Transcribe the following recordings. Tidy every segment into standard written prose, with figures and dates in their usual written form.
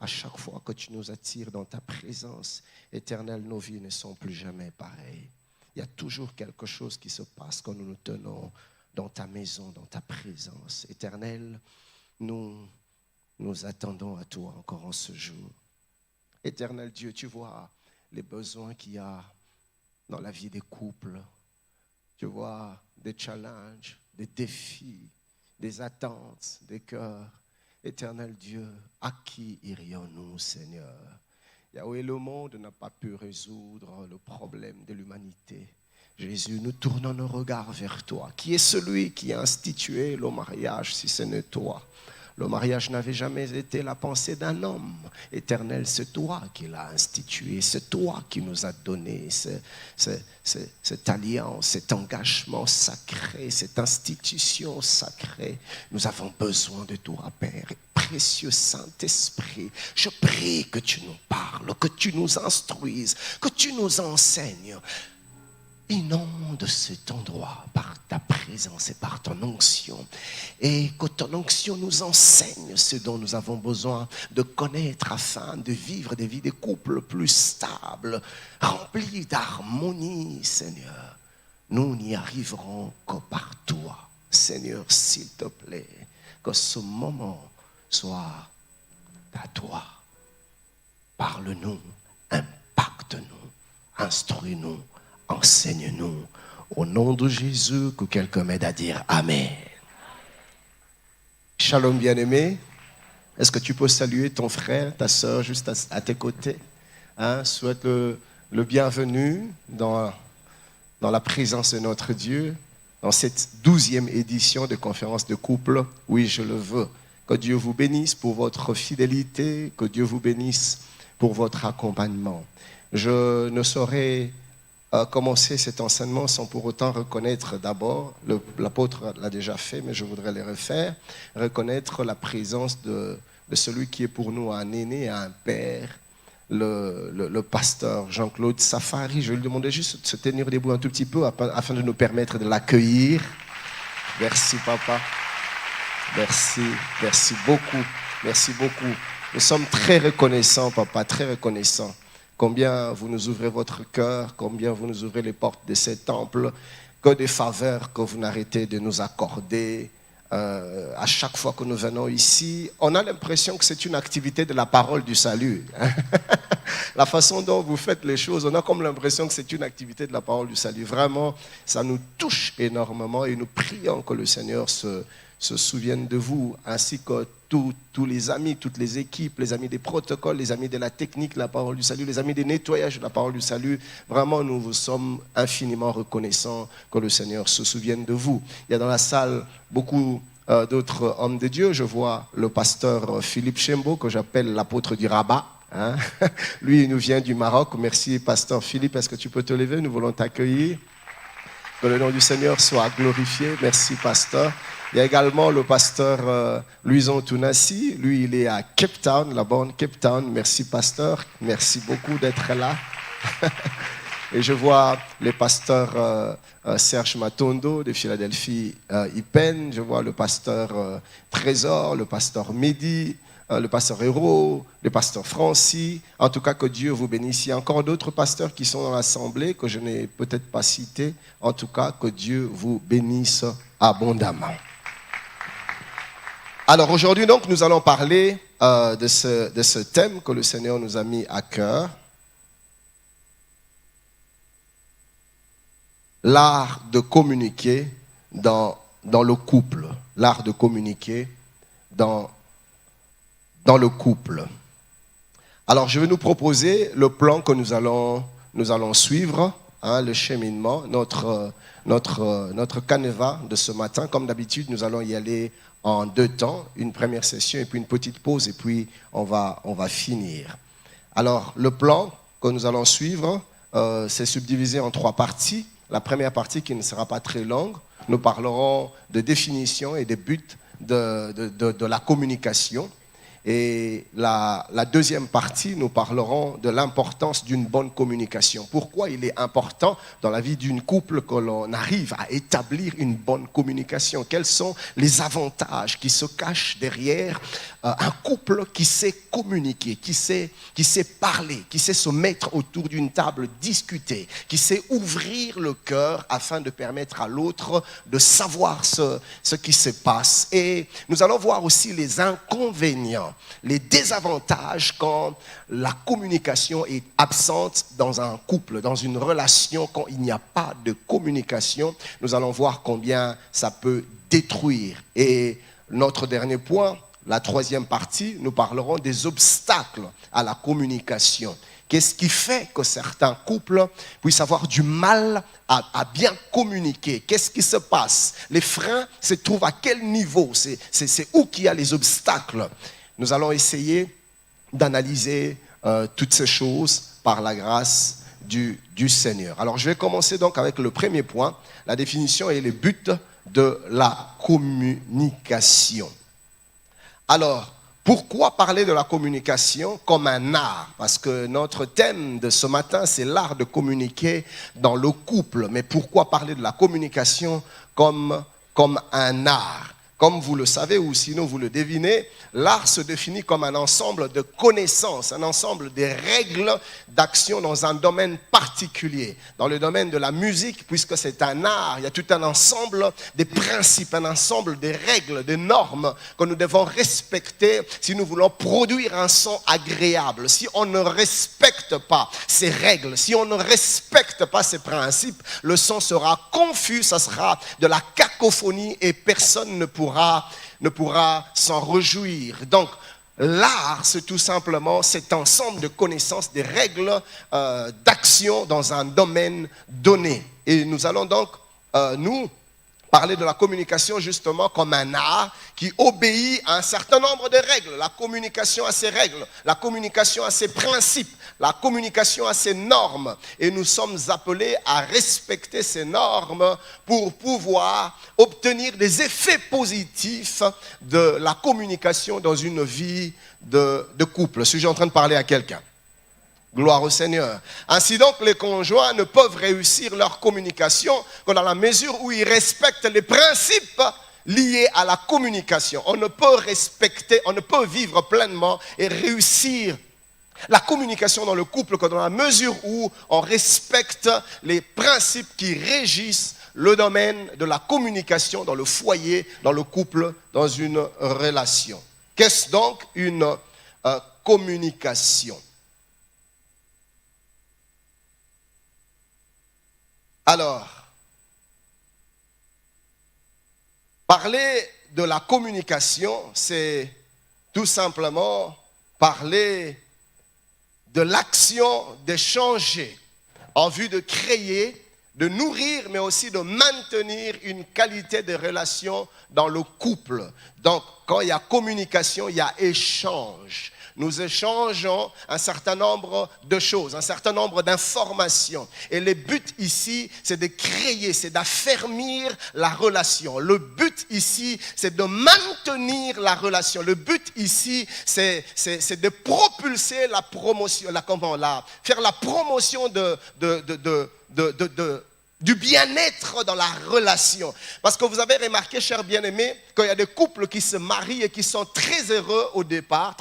À chaque fois que tu nous attires dans ta présence, Éternel, nos vies ne sont plus jamais pareilles. Il y a toujours quelque chose qui se passe quand nous nous tenons dans ta maison, dans ta présence. Éternel, nous attendons à toi encore en ce jour. Éternel Dieu, tu vois les besoins qu'il y a dans la vie des couples. Tu vois des challenges, des défis, des attentes, des cœurs. Éternel Dieu, à qui irions-nous, Seigneur? Yahweh, le monde n'a pas pu résoudre le problème de l'humanité. Jésus, nous tournons nos regards vers toi. Qui est celui qui a institué le mariage si ce n'est toi? Le mariage n'avait jamais été la pensée d'un homme. Éternel, c'est toi qui l'as institué. C'est toi qui nous as donné cette alliance, cet engagement sacré, cette institution sacrée. Nous avons besoin de toi, Père. Précieux Saint-Esprit, je prie que tu nous parles, que tu nous instruises, que tu nous enseignes. Inonde cet endroit par ta présence et par ton onction. Et que ton onction nous enseigne ce dont nous avons besoin de connaître afin de vivre des vies de couples plus stables, remplies d'harmonie, Seigneur. Nous n'y arriverons que par toi. Seigneur, s'il te plaît, que ce moment soit à toi. Parle-nous, impacte-nous, instruis-nous. Enseigne-nous. Au nom de Jésus, que quelqu'un m'aide à dire Amen. Shalom bien-aimé. Est-ce que tu peux saluer ton frère, ta soeur juste à tes côtés? Souhaite le bienvenu dans la présence de notre Dieu, dans cette 12e édition de conférence de couple. Oui, je le veux. Que Dieu vous bénisse pour votre fidélité, que Dieu vous bénisse pour votre accompagnement. Je ne saurais commencer cet enseignement sans pour autant reconnaître d'abord, l'apôtre l'a déjà fait, mais je voudrais le refaire, reconnaître la présence de celui qui est pour nous un aîné, un père, le pasteur Jean-Claude Safari. Je vais lui demander juste de se tenir debout un tout petit peu afin de nous permettre de l'accueillir. Merci papa, merci beaucoup, merci beaucoup. Nous sommes très reconnaissants papa, très reconnaissants. Combien vous nous ouvrez votre cœur, combien vous nous ouvrez les portes de ce temple, que des faveurs que vous n'arrêtez de nous accorder. À chaque fois que nous venons ici, on a l'impression que c'est une activité de la parole du salut. La façon dont vous faites les choses, on a comme l'impression que c'est une activité de la parole du salut. Vraiment, ça nous touche énormément et nous prions que le Seigneur se souvienne de vous, ainsi que tous les amis, toutes les équipes, les amis des protocoles, les amis de la technique, la parole du salut, les amis des nettoyages de la parole du salut. Vraiment, nous vous sommes infiniment reconnaissants que le Seigneur se souvienne de vous. Il y a dans la salle beaucoup d'autres hommes de Dieu. Je vois le pasteur Philippe Chembo, que j'appelle l'apôtre du Rabat. Lui, il nous vient du Maroc. Merci, pasteur Philippe. Est-ce que tu peux te lever? Nous voulons t'accueillir. Que le nom du Seigneur soit glorifié. Merci, pasteur. Il y a également le pasteur Louison Tounassi. Lui, il est à Cape Town, la bonne Cape Town. Merci, pasteur. Merci beaucoup d'être là. Et je vois les pasteurs Serge Matondo de Philadelphie, Ipen. Je vois le pasteur Trésor, le pasteur Mehdi, le pasteur Hérault, le pasteur Francis. En tout cas, que Dieu vous bénisse. Il y a encore d'autres pasteurs qui sont dans l'assemblée que je n'ai peut-être pas cités. En tout cas, que Dieu vous bénisse abondamment. Alors aujourd'hui, donc, nous allons parler de ce thème que le Seigneur nous a mis à cœur. L'art de communiquer dans le couple. L'art de communiquer dans le couple. Alors, je vais nous proposer le plan que nous allons suivre, le cheminement, notre canevas de ce matin. Comme d'habitude, nous allons y aller en 2 temps, une première session et puis une petite pause et puis on va finir. Alors, le plan que nous allons suivre, c'est subdivisé en 3 parties. La première partie, qui ne sera pas très longue, nous parlerons de définition et des buts de la communication. Et la deuxième partie, nous parlerons de l'importance d'une bonne communication. Pourquoi il est important dans la vie d'une couple que l'on arrive à établir une bonne communication? Quels sont les avantages qui se cachent derrière un couple qui sait communiquer, qui sait parler, qui sait se mettre autour d'une table, discuter, qui sait ouvrir le cœur afin de permettre à l'autre de savoir ce qui se passe. Et nous allons voir aussi les inconvénients, les désavantages quand la communication est absente dans un couple, dans une relation, quand il n'y a pas de communication. Nous allons voir combien ça peut détruire. Et notre dernier point, la troisième partie, nous parlerons des obstacles à la communication. Qu'est-ce qui fait que certains couples puissent avoir du mal à bien communiquer? Qu'est-ce qui se passe? Les freins se trouvent à quel niveau? C'est où qu'il y a les obstacles? Nous allons essayer d'analyser toutes ces choses par la grâce du Seigneur. Alors, je vais commencer donc avec le premier point, la définition et les buts de la communication. Alors, pourquoi parler de la communication comme un art? Parce que notre thème de ce matin, c'est l'art de communiquer dans le couple. Mais pourquoi parler de la communication comme un art? Comme vous le savez ou sinon vous le devinez, l'art se définit comme un ensemble de connaissances, un ensemble de règles d'action dans un domaine particulier. Dans le domaine de la musique, puisque c'est un art, il y a tout un ensemble de principes, un ensemble de règles, de normes que nous devons respecter si nous voulons produire un son agréable. Si on ne respecte pas ces règles, si on ne respecte pas ces principes, le son sera confus, ça sera de la cacophonie et personne ne pourra s'en réjouir. Donc, l'art, c'est tout simplement cet ensemble de connaissances, des règles d'action dans un domaine donné. Et nous allons donc, nous, parler de la communication justement comme un art qui obéit à un certain nombre de règles. La communication a ses règles, la communication a ses principes, la communication a ses normes. Et nous sommes appelés à respecter ces normes pour pouvoir obtenir des effets positifs de la communication dans une vie de couple. Suis-je en train de parler à quelqu'un? Gloire au Seigneur. Ainsi donc, les conjoints ne peuvent réussir leur communication que dans la mesure où ils respectent les principes liés à la communication. On ne peut vivre pleinement et réussir la communication dans le couple que dans la mesure où on respecte les principes qui régissent le domaine de la communication dans le foyer, dans le couple, dans une relation. Qu'est-ce donc une communication? Alors, parler de la communication, c'est tout simplement parler de l'action d'échanger en vue de créer, de nourrir, mais aussi de maintenir une qualité de relation dans le couple. Donc, quand il y a communication, il y a échange. Nous échangeons un certain nombre de choses, un certain nombre d'informations. Et le but ici, c'est de créer, c'est d'affermir la relation. Le but ici, c'est de maintenir la relation. Le but ici, c'est de propulser la promotion, faire la promotion du bien-être dans la relation. Parce que vous avez remarqué, chers bien-aimés, qu'il y a des couples qui se marient et qui sont très heureux au départ,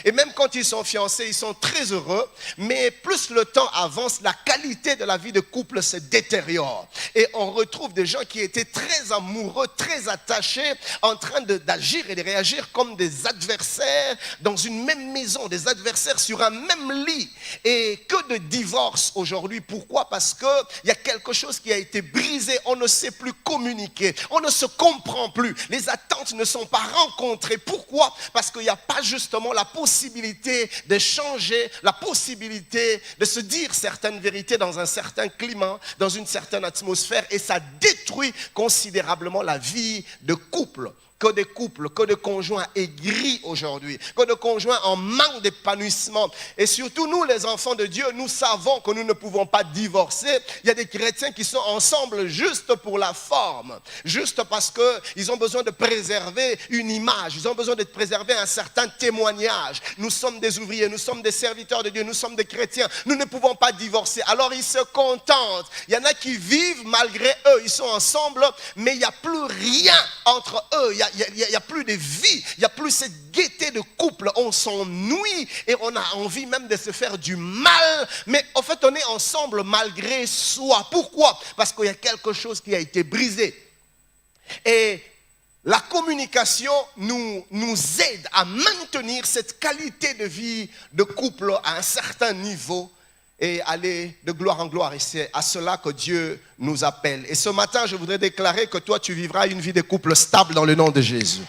et même quand ils sont fiancés, ils sont très heureux, mais plus le temps avance, la qualité de la vie de couple se détériore. Et on retrouve des gens qui étaient très amoureux, très attachés, en train d'agir et de réagir comme des adversaires dans une même maison, des adversaires sur un même lit. Et que de divorces aujourd'hui. Pourquoi? Parce que il y a quelque chose qui a été brisé, on ne sait plus communiquer, on ne se comprend plus, les attentes ne sont pas rencontrées. Pourquoi? Parce qu'il n'y a pas justement la possibilité d'échanger, la possibilité de se dire certaines vérités dans un certain climat, dans une certaine atmosphère, et ça détruit considérablement la vie de couple. que des couples, que de conjoints aigris aujourd'hui, que de conjoints en manque d'épanouissement. Et surtout, nous, les enfants de Dieu, nous savons que nous ne pouvons pas divorcer. Il y a des chrétiens qui sont ensemble juste pour la forme, juste parce qu'ils ont besoin de préserver une image, ils ont besoin de préserver un certain témoignage. Nous sommes des ouvriers, nous sommes des serviteurs de Dieu, nous sommes des chrétiens, nous ne pouvons pas divorcer. Alors ils se contentent. Il y en a qui vivent malgré eux, ils sont ensemble, mais il n'y a plus rien entre eux, il n'y a plus de vie, il n'y a plus cette gaieté de couple, on s'ennuie et on a envie même de se faire du mal, mais en fait on est ensemble malgré soi. Pourquoi? Parce qu'il y a quelque chose qui a été brisé. Et la communication nous aide à maintenir cette qualité de vie de couple à un certain niveau et aller de gloire en gloire. Et c'est à cela que Dieu nous appelle. Et ce matin, je voudrais déclarer que toi, tu vivras une vie de couple stable dans le nom de Jésus.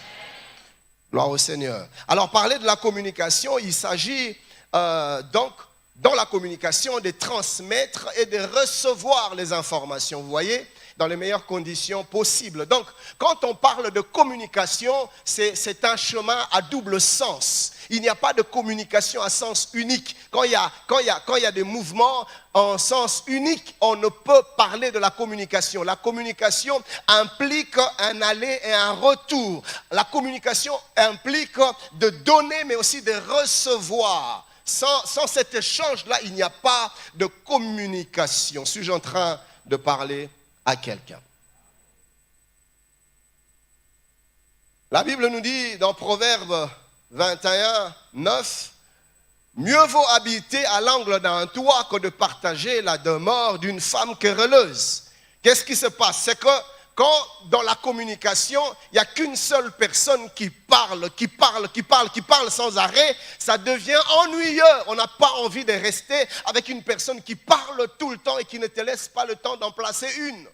Gloire au Seigneur. Alors, parler de la communication, il s'agit donc, dans la communication, de transmettre et de recevoir les informations. Vous voyez ? Dans les meilleures conditions possibles. Donc, quand on parle de communication, c'est un chemin à double sens. Il n'y a pas de communication à sens unique. Quand il y a des mouvements en sens unique, on ne peut parler de la communication. La communication implique un aller et un retour. La communication implique de donner, mais aussi de recevoir. Sans cet échange-là, il n'y a pas de communication. Suis-je en train de parler à quelqu'un? La Bible nous dit dans Proverbe 21, 9, « Mieux vaut habiter à l'angle d'un toit que de partager la demeure d'une femme querelleuse. » Qu'est-ce qui se passe? C'est que quand dans la communication, il n'y a qu'une seule personne qui parle sans arrêt, ça devient ennuyeux. On n'a pas envie de rester avec une personne qui parle tout le temps et qui ne te laisse pas le temps d'en placer une.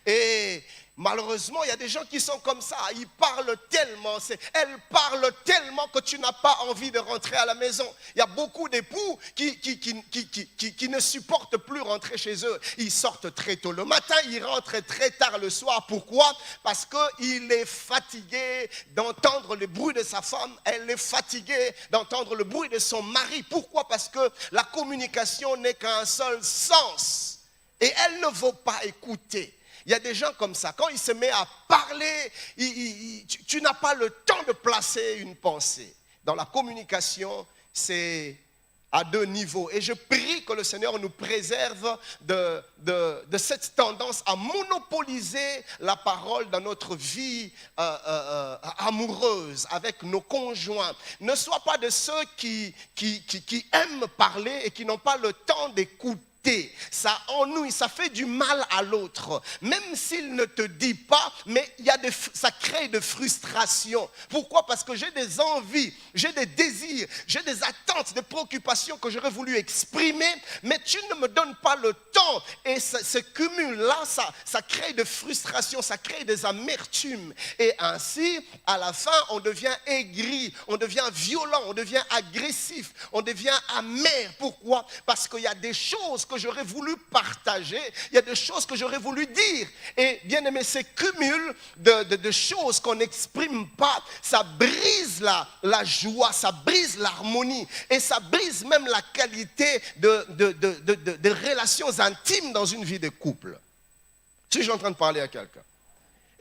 Et malheureusement, il y a des gens qui sont comme ça. Ils parlent tellement, elles parlent tellement que tu n'as pas envie de rentrer à la maison. Il y a beaucoup d'époux qui ne supportent plus rentrer chez eux. Ils sortent très tôt le matin, ils rentrent très tard le soir. Pourquoi? Parce qu'il est fatigué d'entendre le bruit de sa femme. Elle est fatiguée d'entendre le bruit de son mari. Pourquoi? Parce que la communication n'est qu'un seul sens. Et elle ne veut pas écouter. Il y a des gens comme ça, quand il se met à parler, tu n'as pas le temps de placer une pensée. Dans la communication, c'est à deux niveaux. Et je prie que le Seigneur nous préserve de cette tendance à monopoliser la parole dans notre vie amoureuse avec nos conjoints. Ne sois pas de ceux qui aiment parler et qui n'ont pas le temps d'écouter. Ça ennuie, ça fait du mal à l'autre. Même s'il ne te dit pas, mais ça crée de frustration. Pourquoi? Parce que j'ai des envies, j'ai des désirs, j'ai des attentes, des préoccupations que j'aurais voulu exprimer, mais tu ne me donnes pas le temps. Et ce cumul-là, ça crée de frustration, ça crée des amertumes. Et ainsi, à la fin, on devient aigri, on devient violent, on devient agressif, on devient amer. Pourquoi? Parce qu'il y a des choses que j'aurais voulu partager, il y a des choses que j'aurais voulu dire. Et bien aimé, ce cumul de choses qu'on n'exprime pas, ça brise la joie, ça brise l'harmonie et ça brise même la qualité de relations intimes dans une vie de couple. Suis-je en train de parler à quelqu'un?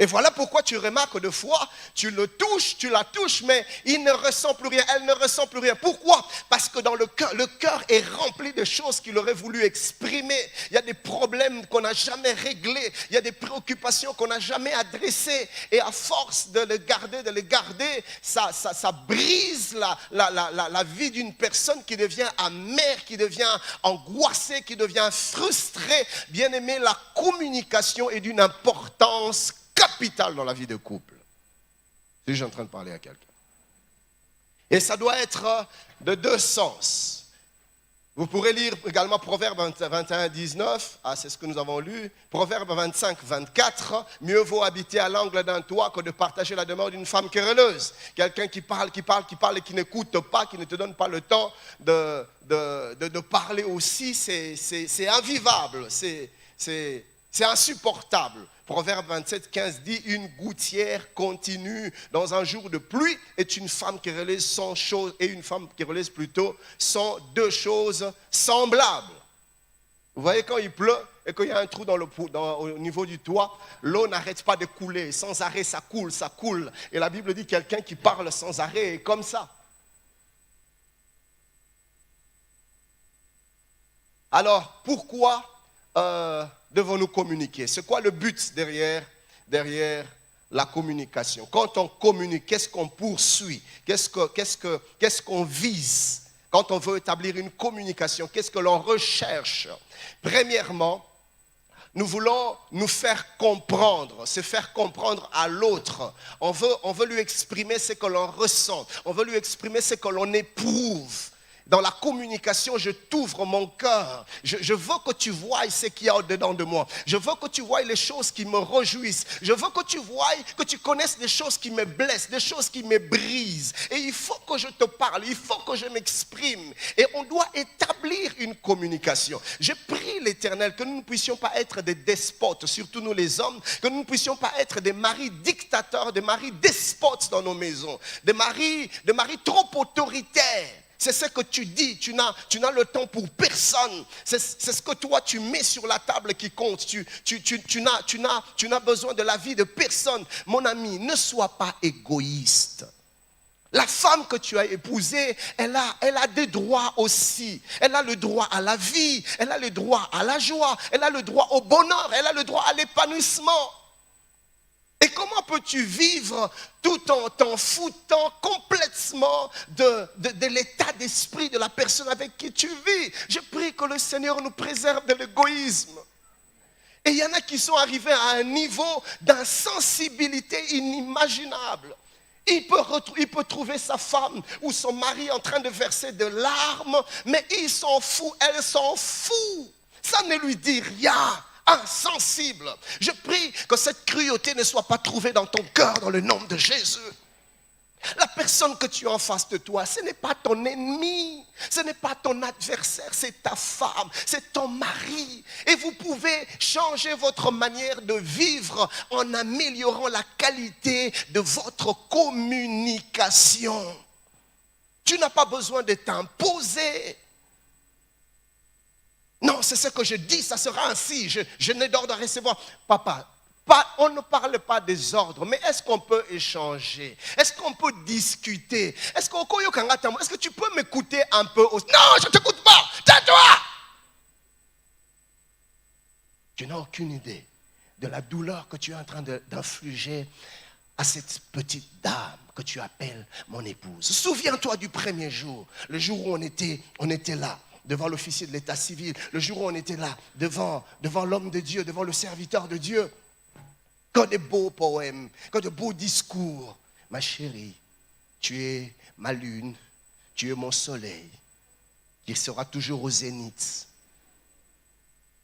Et voilà pourquoi tu remarques de fois, tu la touches, mais il ne ressent plus rien, elle ne ressent plus rien. Pourquoi? Parce que dans le cœur est rempli de choses qu'il aurait voulu exprimer. Il y a des problèmes qu'on n'a jamais réglés, il y a des préoccupations qu'on n'a jamais adressées. Et à force de les garder, ça brise la vie d'une personne qui devient amère, qui devient angoissée, qui devient frustrée. Bien aimé, la communication est d'une importance capitale dans la vie de couple. Je suis en train de parler à quelqu'un. Et ça doit être de deux sens. Vous pourrez lire également Proverbe 21, 19. Ah, c'est ce que nous avons lu. Proverbe 25, 24. Mieux vaut habiter à l'angle d'un toit que de partager la demeure d'une femme querelleuse. Quelqu'un qui parle et qui n'écoute pas, qui ne te donne pas le temps de parler aussi, c'est invivable. C'est insupportable. Proverbe 27, 15 dit, une gouttière continue dans un jour de pluie est une femme qui réalise 100 choses et une femme qui réalise plutôt 102 choses semblables. Vous voyez, quand il pleut et qu'il y a un trou au niveau du toit, l'eau n'arrête pas de couler. Sans arrêt, ça coule, ça coule. Et la Bible dit quelqu'un qui parle sans arrêt est comme ça. Alors, pourquoi devons-nous communiquer? C'est quoi le but derrière la communication? Quand on communique, qu'est-ce qu'on poursuit? Qu'est-ce qu'on vise? Quand on veut établir une communication, qu'est-ce que l'on recherche? Premièrement, nous voulons nous faire comprendre, se faire comprendre à l'autre. On veut lui exprimer ce que l'on ressent. On veut lui exprimer ce que l'on éprouve. Dans la communication, je t'ouvre mon cœur. Je veux que tu voies ce qu'il y a au-dedans de moi. Je veux que tu voies les choses qui me réjouissent. Je veux que tu voies, que tu connaisses des choses qui me blessent, des choses qui me brisent. Et il faut que je te parle, il faut que je m'exprime. Et on doit établir une communication. Je prie l'Éternel que nous ne puissions pas être des despotes, surtout nous les hommes, que nous ne puissions pas être des maris dictateurs, des maris despotes dans nos maisons, des maris trop autoritaires. C'est ce que tu dis, tu n'as le temps pour personne. C'est ce que toi tu mets sur la table qui compte. Tu n'as besoin de la vie de personne. Mon ami, ne sois pas égoïste. La femme que tu as épousée, elle a des droits aussi. Elle a le droit à la vie, elle a le droit à la joie, elle a le droit au bonheur, elle a le droit à l'épanouissement. Et comment peux-tu vivre tout en t'en foutant complètement de l'état d'esprit de la personne avec qui tu vis? Je prie que le Seigneur nous préserve de l'égoïsme. Et il y en a qui sont arrivés à un niveau d'insensibilité inimaginable. Il peut trouver sa femme ou son mari en train de verser de larmes, mais il s'en fout, elle s'en fout. Ça ne lui dit rien. Insensible. Je prie que cette cruauté ne soit pas trouvée dans ton cœur dans le nom de Jésus. La personne que tu as en face de toi, ce n'est pas ton ennemi, ce n'est pas ton adversaire, c'est ta femme, c'est ton mari. Et vous pouvez changer votre manière de vivre en améliorant la qualité de votre communication. Tu n'as pas besoin de t'imposer. Non, c'est ce que je dis, ça sera ainsi. Je n'ai d'ordre à recevoir. Papa, on ne parle pas des ordres, mais est-ce qu'on peut échanger? Est-ce qu'on peut discuter? Est-ce que tu peux m'écouter un peu aussi? Non, je ne t'écoute pas. Tais-toi! Tu n'as aucune idée de la douleur que tu es en train d'infliger à cette petite dame que tu appelles mon épouse. Souviens-toi du premier jour, le jour où on était là. Devant l'officier de l'état civil, le jour où on était là, devant l'homme de Dieu, devant le serviteur de Dieu. Que de beaux poèmes, que de beaux discours. Ma chérie, tu es ma lune, tu es mon soleil, qui sera toujours au zénith.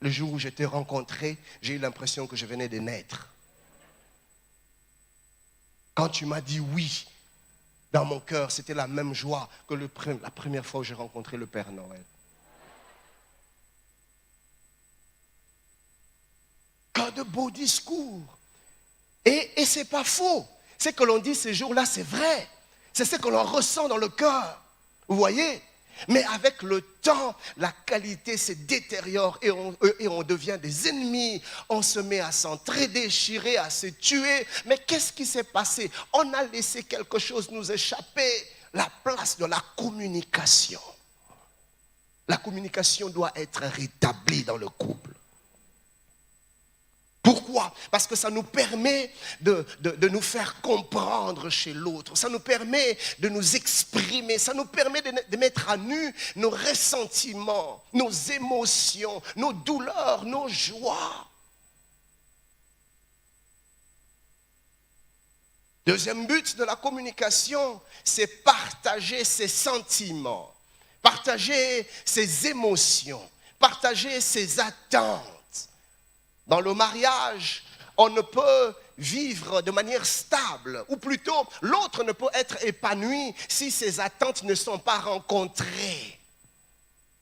Le jour où je t'ai rencontré, j'ai eu l'impression que je venais de naître. Quand tu m'as dit oui, dans mon cœur, c'était la même joie que la première fois où j'ai rencontré le Père Noël. Que de beaux discours. Et ce n'est pas faux. Ce que l'on dit ces jours-là, c'est vrai. C'est ce que l'on ressent dans le cœur. Vous voyez? Mais avec le temps, la qualité se détériore et on devient des ennemis. On se met à s'entre-déchirer, à se tuer. Mais qu'est-ce qui s'est passé? On a laissé quelque chose nous échapper. La place de la communication. La communication doit être rétablie dans le couple. Pourquoi? Parce que ça nous permet de nous faire comprendre chez l'autre. Ça nous permet de nous exprimer. Ça nous permet de mettre à nu nos ressentiments, nos émotions, nos douleurs, nos joies. Deuxième but de la communication, c'est partager ses sentiments, partager ses émotions, partager ses attentes. Dans le mariage, on ne peut vivre de manière stable, ou plutôt, l'autre ne peut être épanoui si ses attentes ne sont pas rencontrées.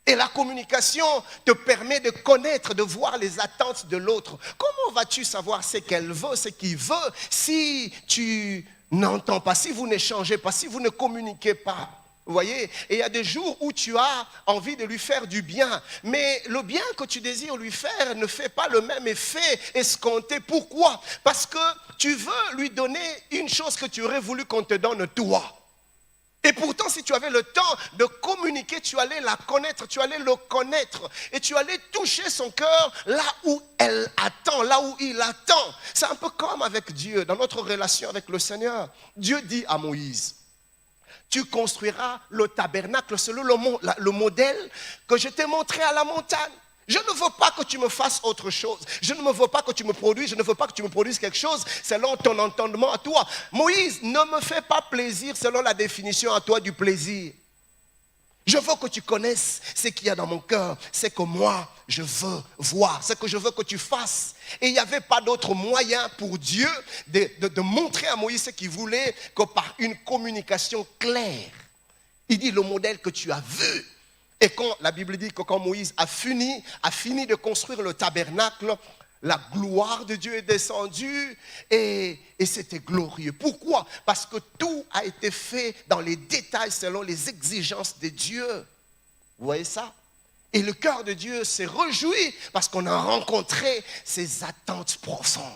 Et la communication te permet de connaître, de voir les attentes de l'autre. Comment vas-tu savoir ce qu'elle veut, ce qu'il veut, si tu n'entends pas, si vous n'échangez pas, si vous ne communiquez pas? Vous voyez? Et il y a des jours où tu as envie de lui faire du bien, mais le bien que tu désires lui faire ne fait pas le même effet escompté. Pourquoi? Parce que tu veux lui donner une chose que tu aurais voulu qu'on te donne toi. Et pourtant, si tu avais le temps de communiquer, tu allais la connaître, tu allais le connaître. Et tu allais toucher son cœur là où elle attend, là où il attend. C'est un peu comme avec Dieu, dans notre relation avec le Seigneur. Dieu dit à Moïse, tu construiras le tabernacle selon le modèle que je t'ai montré à la montagne. Je ne veux pas que tu me fasses autre chose. Je ne veux pas que tu me produises. Je ne veux pas que tu me produises quelque chose selon ton entendement à toi. Moïse, ne me fais pas plaisir selon la définition à toi du plaisir. Je veux que tu connaisses ce qu'il y a dans mon cœur. C'est que moi, je veux voir. C'est que je veux que tu fasses. Et il n'y avait pas d'autre moyen pour Dieu de montrer à Moïse ce qu'il voulait que par une communication claire. Il dit le modèle que tu as vu. Et quand la Bible dit que quand Moïse a fini de construire le tabernacle, la gloire de Dieu est descendue et c'était glorieux. Pourquoi? Parce que tout a été fait dans les détails selon les exigences de Dieu. Vous voyez ça? Et le cœur de Dieu s'est réjoui parce qu'on a rencontré ses attentes profondes.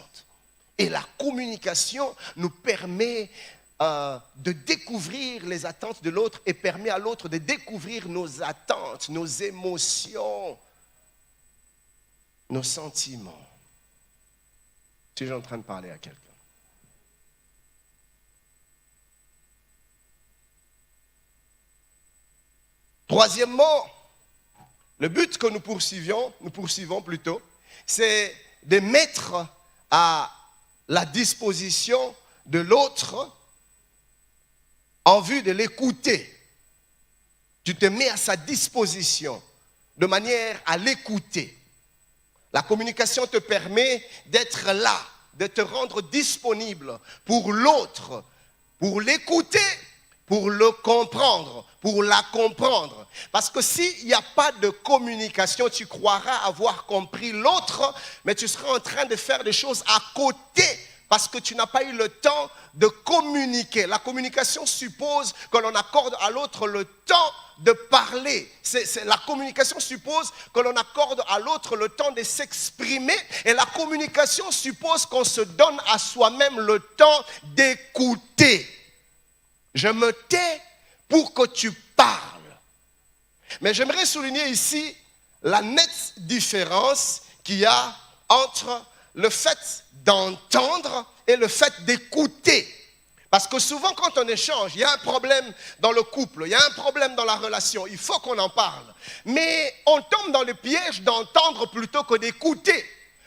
Et la communication nous permet de découvrir les attentes de l'autre et permet à l'autre de découvrir nos attentes, nos émotions, nos sentiments. Tu es en train de parler à quelqu'un. Troisièmement, le but que nous poursuivons plutôt, c'est de mettre à la disposition de l'autre en vue de l'écouter. Tu te mets à sa disposition de manière à l'écouter. La communication te permet d'être là, de te rendre disponible pour l'autre, pour l'écouter, pour le comprendre, pour la comprendre. Parce que s'il n'y a pas de communication, tu croiras avoir compris l'autre, mais tu seras en train de faire des choses à côté parce que tu n'as pas eu le temps de communiquer. La communication suppose que l'on accorde à l'autre le temps de parler. La communication suppose que l'on accorde à l'autre le temps de s'exprimer. Et la communication suppose qu'on se donne à soi-même le temps d'écouter. Je me tais pour que tu parles. Mais j'aimerais souligner ici la nette différence qu'il y a entre le fait d'entendre et le fait d'écouter. Parce que souvent quand on échange, il y a un problème dans le couple, il y a un problème dans la relation, il faut qu'on en parle. Mais on tombe dans le piège d'entendre plutôt que d'écouter.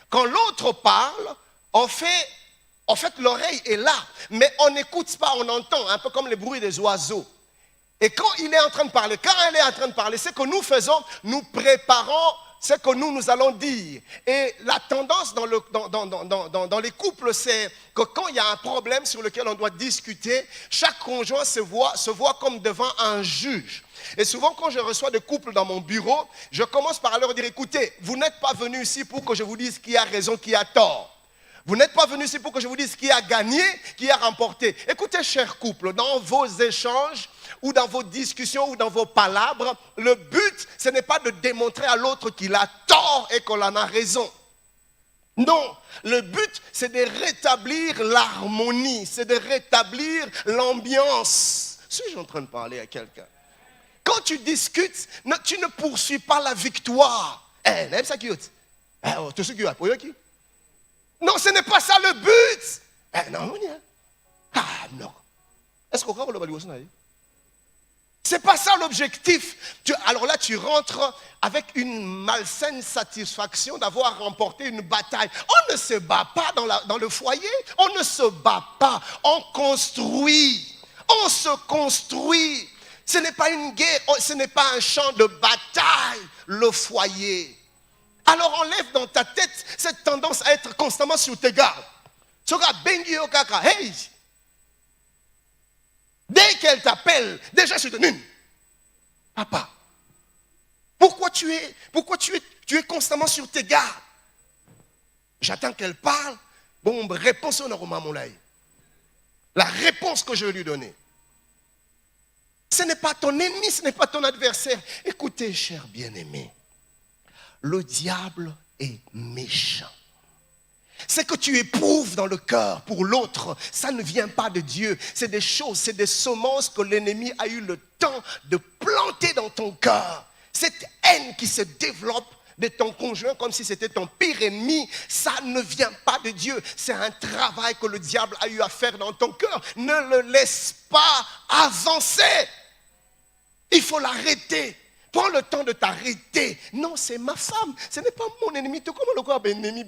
Quand l'autre parle, en fait l'oreille est là, mais on n'écoute pas, on entend, un peu comme les bruits des oiseaux. Et quand il est en train de parler, quand elle est en train de parler, ce que nous faisons, nous préparons ce que nous allons dire. Et la tendance dans les couples, c'est que quand il y a un problème sur lequel on doit discuter, chaque conjoint se voit comme devant un juge. Et souvent, quand je reçois des couples dans mon bureau, je commence par leur dire, écoutez, vous n'êtes pas venus ici pour que je vous dise qui a raison, qui a tort. Vous n'êtes pas venus ici pour que je vous dise qui a gagné, qui a remporté. Écoutez, chers couples, dans vos échanges, ou dans vos discussions, ou dans vos palabres, le but, ce n'est pas de démontrer à l'autre qu'il a tort et qu'on en a raison. Non, le but, c'est de rétablir l'harmonie, c'est de rétablir l'ambiance. Suis-je en train de parler à quelqu'un? Quand tu discutes, tu ne poursuis pas la victoire. Non, ce n'est pas ça le but. Non. Est-ce qu'on va le dire? C'est pas ça l'objectif. Alors là, tu rentres avec une malsaine satisfaction d'avoir remporté une bataille. On ne se bat pas dans le foyer. On ne se bat pas. On construit. On se construit. Ce n'est pas une guerre. Ce n'est pas un champ de bataille, le foyer. Alors enlève dans ta tête cette tendance à être constamment sur tes gardes. Hey! Dès qu'elle t'appelle, déjà je te dis, papa, Pourquoi tu es constamment sur tes gardes? J'attends qu'elle parle. Bon, réponse au Moulay. La réponse que je vais lui donner. Ce n'est pas ton ennemi, ce n'est pas ton adversaire. Écoutez, cher bien-aimé, le diable est méchant. Ce que tu éprouves dans le cœur pour l'autre, ça ne vient pas de Dieu. C'est des choses, c'est des semences que l'ennemi a eu le temps de planter dans ton cœur. Cette haine qui se développe de ton conjoint comme si c'était ton pire ennemi, ça ne vient pas de Dieu. C'est un travail que le diable a eu à faire dans ton cœur. Ne le laisse pas avancer. Il faut l'arrêter. Prends le temps de t'arrêter. Non, c'est ma femme. Ce n'est pas mon ennemi. Tu comment le quoi ennemi?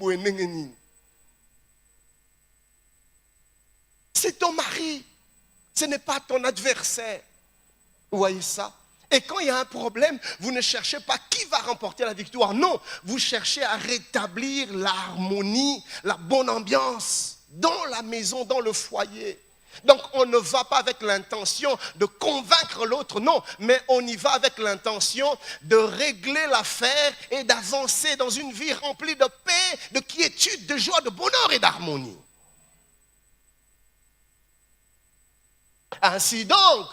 C'est ton mari. Ce n'est pas ton adversaire. Vous voyez ça? Et quand il y a un problème, vous ne cherchez pas qui va remporter la victoire. Non, vous cherchez à rétablir l'harmonie, la bonne ambiance dans la maison, dans le foyer. Donc on ne va pas avec l'intention de convaincre l'autre, non, mais on y va avec l'intention de régler l'affaire et d'avancer dans une vie remplie de paix, de quiétude, de joie, de bonheur et d'harmonie. Ainsi donc,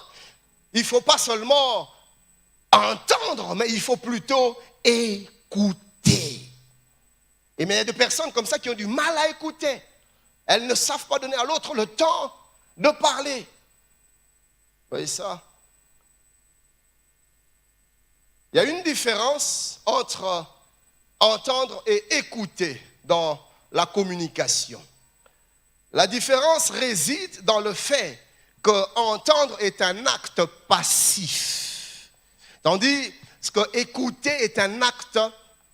il ne faut pas seulement entendre, mais il faut plutôt écouter. Et mais il y a des personnes comme ça qui ont du mal à écouter. Elles ne savent pas donner à l'autre le temps de parler. Vous voyez ça? Il y a une différence entre entendre et écouter dans la communication. La différence réside dans le fait que entendre est un acte passif, tandis que écouter est un acte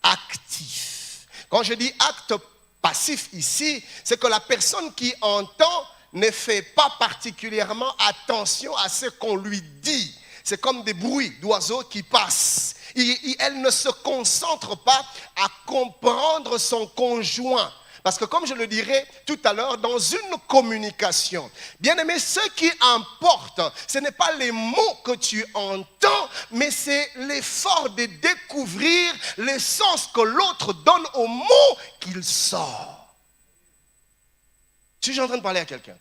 actif. Quand je dis acte passif ici, c'est que la personne qui entend ne fait pas particulièrement attention à ce qu'on lui dit. C'est comme des bruits d'oiseaux qui passent. Elle ne se concentre pas à comprendre son conjoint. Parce que comme je le dirai tout à l'heure, dans une communication, bien aimé, ce qui importe, ce n'est pas les mots que tu entends, mais c'est l'effort de découvrir le sens que l'autre donne aux mots qu'il sort. Suis-je en train de parler à quelqu'un?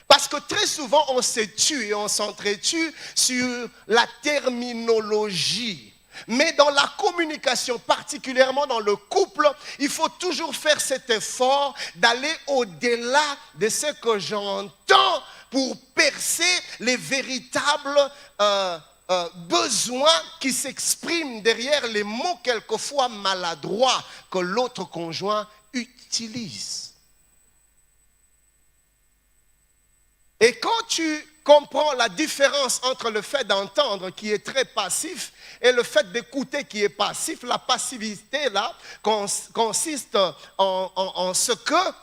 Parce que très souvent, on se tue et on s'entretue sur la terminologie. Mais dans la communication, particulièrement dans le couple, il faut toujours faire cet effort d'aller au-delà de ce que j'entends pour percer les véritables besoins qui s'expriment derrière les mots quelquefois maladroits que l'autre conjoint utilise. Et quand tu comprends la différence entre le fait d'entendre qui est très passif et le fait d'écouter qui est passif, la passivité là consiste en ce que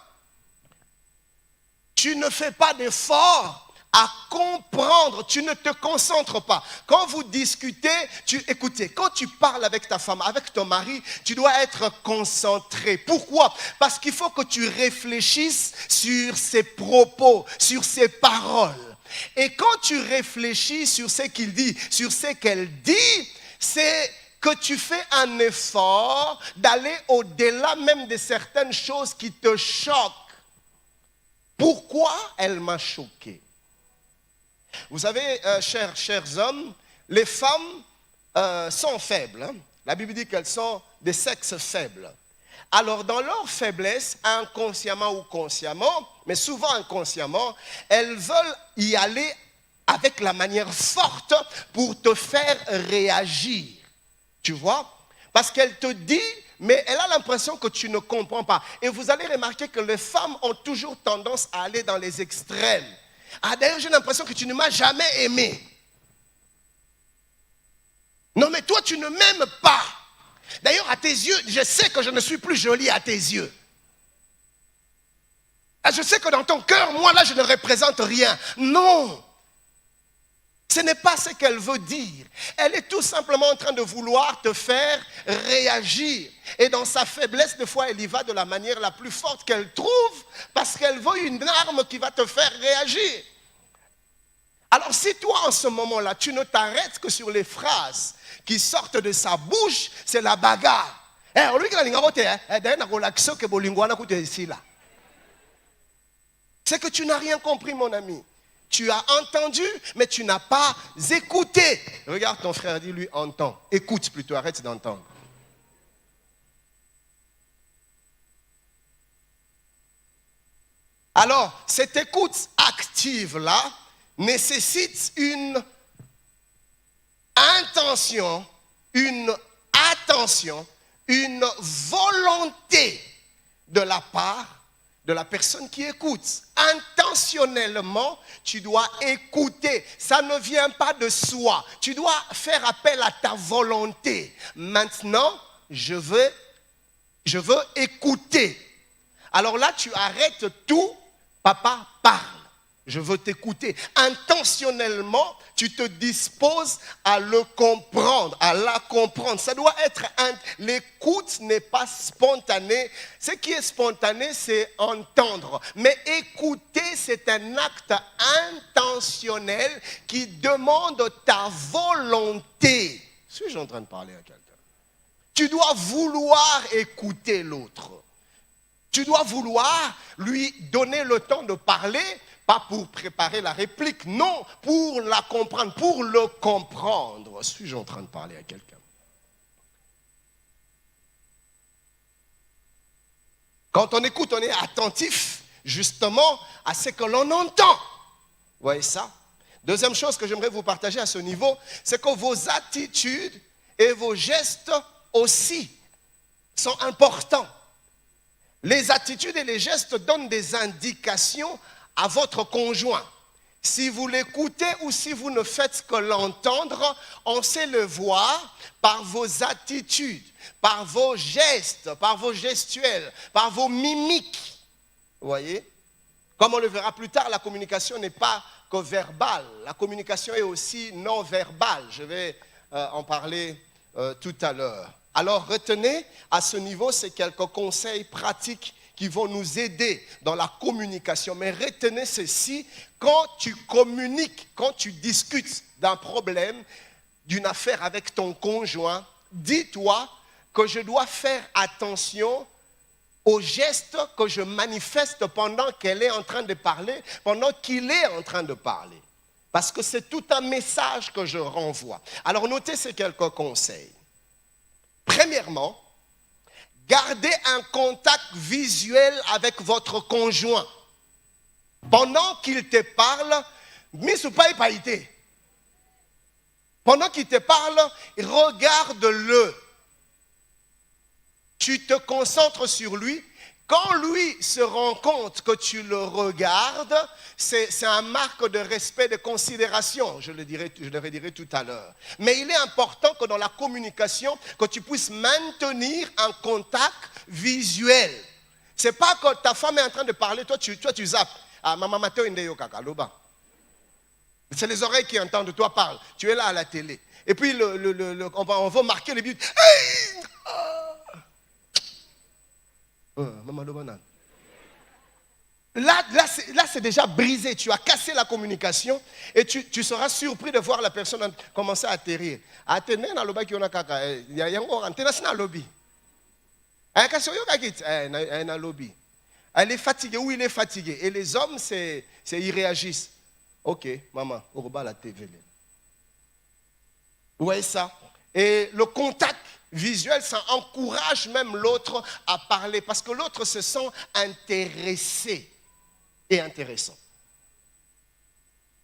tu ne fais pas d'effort à comprendre, tu ne te concentres pas. Quand vous discutez, écoutez, quand tu parles avec ta femme, avec ton mari, tu dois être concentré. Pourquoi? Parce qu'il faut que tu réfléchisses sur ses propos, sur ses paroles. Et quand tu réfléchis sur ce qu'il dit, sur ce qu'elle dit, c'est que tu fais un effort d'aller au-delà même de certaines choses qui te choquent. Pourquoi elle m'a choqué? Vous savez, chers hommes, les femmes sont faibles. Hein? La Bible dit qu'elles sont des sexes faibles. Alors, dans leur faiblesse, inconsciemment ou consciemment, mais souvent inconsciemment, elles veulent y aller avec la manière forte pour te faire réagir. Tu vois? Parce qu'elle te dit, mais elle a l'impression que tu ne comprends pas. Et vous allez remarquer que les femmes ont toujours tendance à aller dans les extrêmes. Ah, d'ailleurs, j'ai l'impression que tu ne m'as jamais aimé. Non, mais toi, tu ne m'aimes pas. D'ailleurs, à tes yeux, je sais que je ne suis plus jolie à tes yeux. Ah, je sais que dans ton cœur, moi, là, je ne représente rien. Non. Ce n'est pas ce qu'elle veut dire. Elle est tout simplement en train de vouloir te faire réagir. Et dans sa faiblesse, des fois, elle y va de la manière la plus forte qu'elle trouve parce qu'elle veut une arme qui va te faire réagir. Alors, Alors si toi, en ce moment-là, tu ne t'arrêtes que sur les phrases qui sortent de sa bouche, c'est la bagarre. C'est que tu n'as rien compris, mon ami. Tu as entendu, mais tu n'as pas écouté. Regarde ton frère, dis-lui, entends. Écoute plutôt, arrête d'entendre. Alors, cette écoute active-là nécessite une intention, une attention, une volonté de la part de la personne qui écoute. Intentionnellement, tu dois écouter. Ça ne vient pas de soi. Tu dois faire appel à ta volonté. Maintenant, je veux écouter. Alors là, tu arrêtes tout. Papa, parle. Je veux t'écouter. Intentionnellement, tu te disposes à le comprendre, à la comprendre. Ça doit être... L'écoute n'est pas spontanée. Ce qui est spontané, c'est entendre. Mais écouter, c'est un acte intentionnel qui demande ta volonté. Suis-je en train de parler à quelqu'un? Tu dois vouloir écouter l'autre. Tu dois vouloir lui donner le temps de parler, pas pour préparer la réplique, non, pour la comprendre, pour le comprendre. Suis-je en train de parler à quelqu'un? Quand on écoute, on est attentif justement à ce que l'on entend. Vous voyez ça? Deuxième chose que j'aimerais vous partager à ce niveau, c'est que vos attitudes et vos gestes aussi sont importants. Les attitudes et les gestes donnent des indications à votre conjoint. Si vous l'écoutez ou si vous ne faites que l'entendre, on sait le voir par vos attitudes, par vos gestes, par vos gestuels, par vos mimiques. Vous voyez? Comme on le verra plus tard, la communication n'est pas que verbale. La communication est aussi non verbale. Je vais en parler tout à l'heure. Alors retenez à ce niveau, c'est quelques conseils pratiques qui vont nous aider dans la communication. Mais retenez ceci, quand tu communiques, quand tu discutes d'un problème, d'une affaire avec ton conjoint, dis-toi que je dois faire attention aux gestes que je manifeste pendant qu'elle est en train de parler, pendant qu'il est en train de parler. Parce que c'est tout un message que je renvoie. Alors notez ces quelques conseils. Premièrement, gardez un contact visuel avec votre conjoint. Pendant qu'il te parle, pendant qu'il te parle, regarde-le. Tu te concentres sur lui. Quand lui se rend compte que tu le regardes, c'est un marque de respect, de considération. Je le redirai tout à l'heure. Mais il est important que dans la communication, que tu puisses maintenir un contact visuel. C'est pas que ta femme est en train de parler, toi tu zappes. Ah, maman Mateo Indeyo Kakaloba. C'est les oreilles qui entendent, toi parle. Tu es là à la télé. Et puis on va marquer le but. Hey! Là, c'est déjà brisé. Tu as cassé la communication et tu seras surpris de voir la personne commencer à atterrir. Elle est fatiguée ou il est fatigué. Et les hommes, ils réagissent. Ok, maman, au rebat la TV. Vous voyez ça? Et le contact visuel, ça encourage même l'autre à parler parce que l'autre se sent intéressé et intéressant.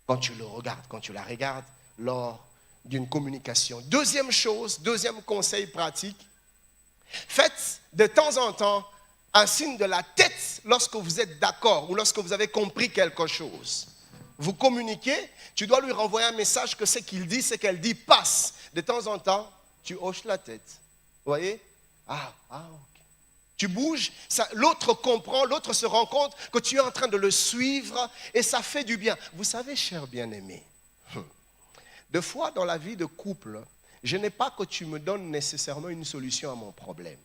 Quand tu le regardes, quand tu la regardes lors d'une communication. Deuxième chose, deuxième conseil pratique, faites de temps en temps un signe de la tête lorsque vous êtes d'accord ou lorsque vous avez compris quelque chose. Vous communiquez, tu dois lui renvoyer un message que ce qu'il dit, ce qu'elle dit passe. De temps en temps, tu hoches la tête. Vous voyez? Ok. Tu bouges, l'autre comprend, l'autre se rend compte que tu es en train de le suivre et ça fait du bien. Vous savez, cher bien-aimé, des fois dans la vie de couple, je n'ai pas que tu me donnes nécessairement une solution à mon problème.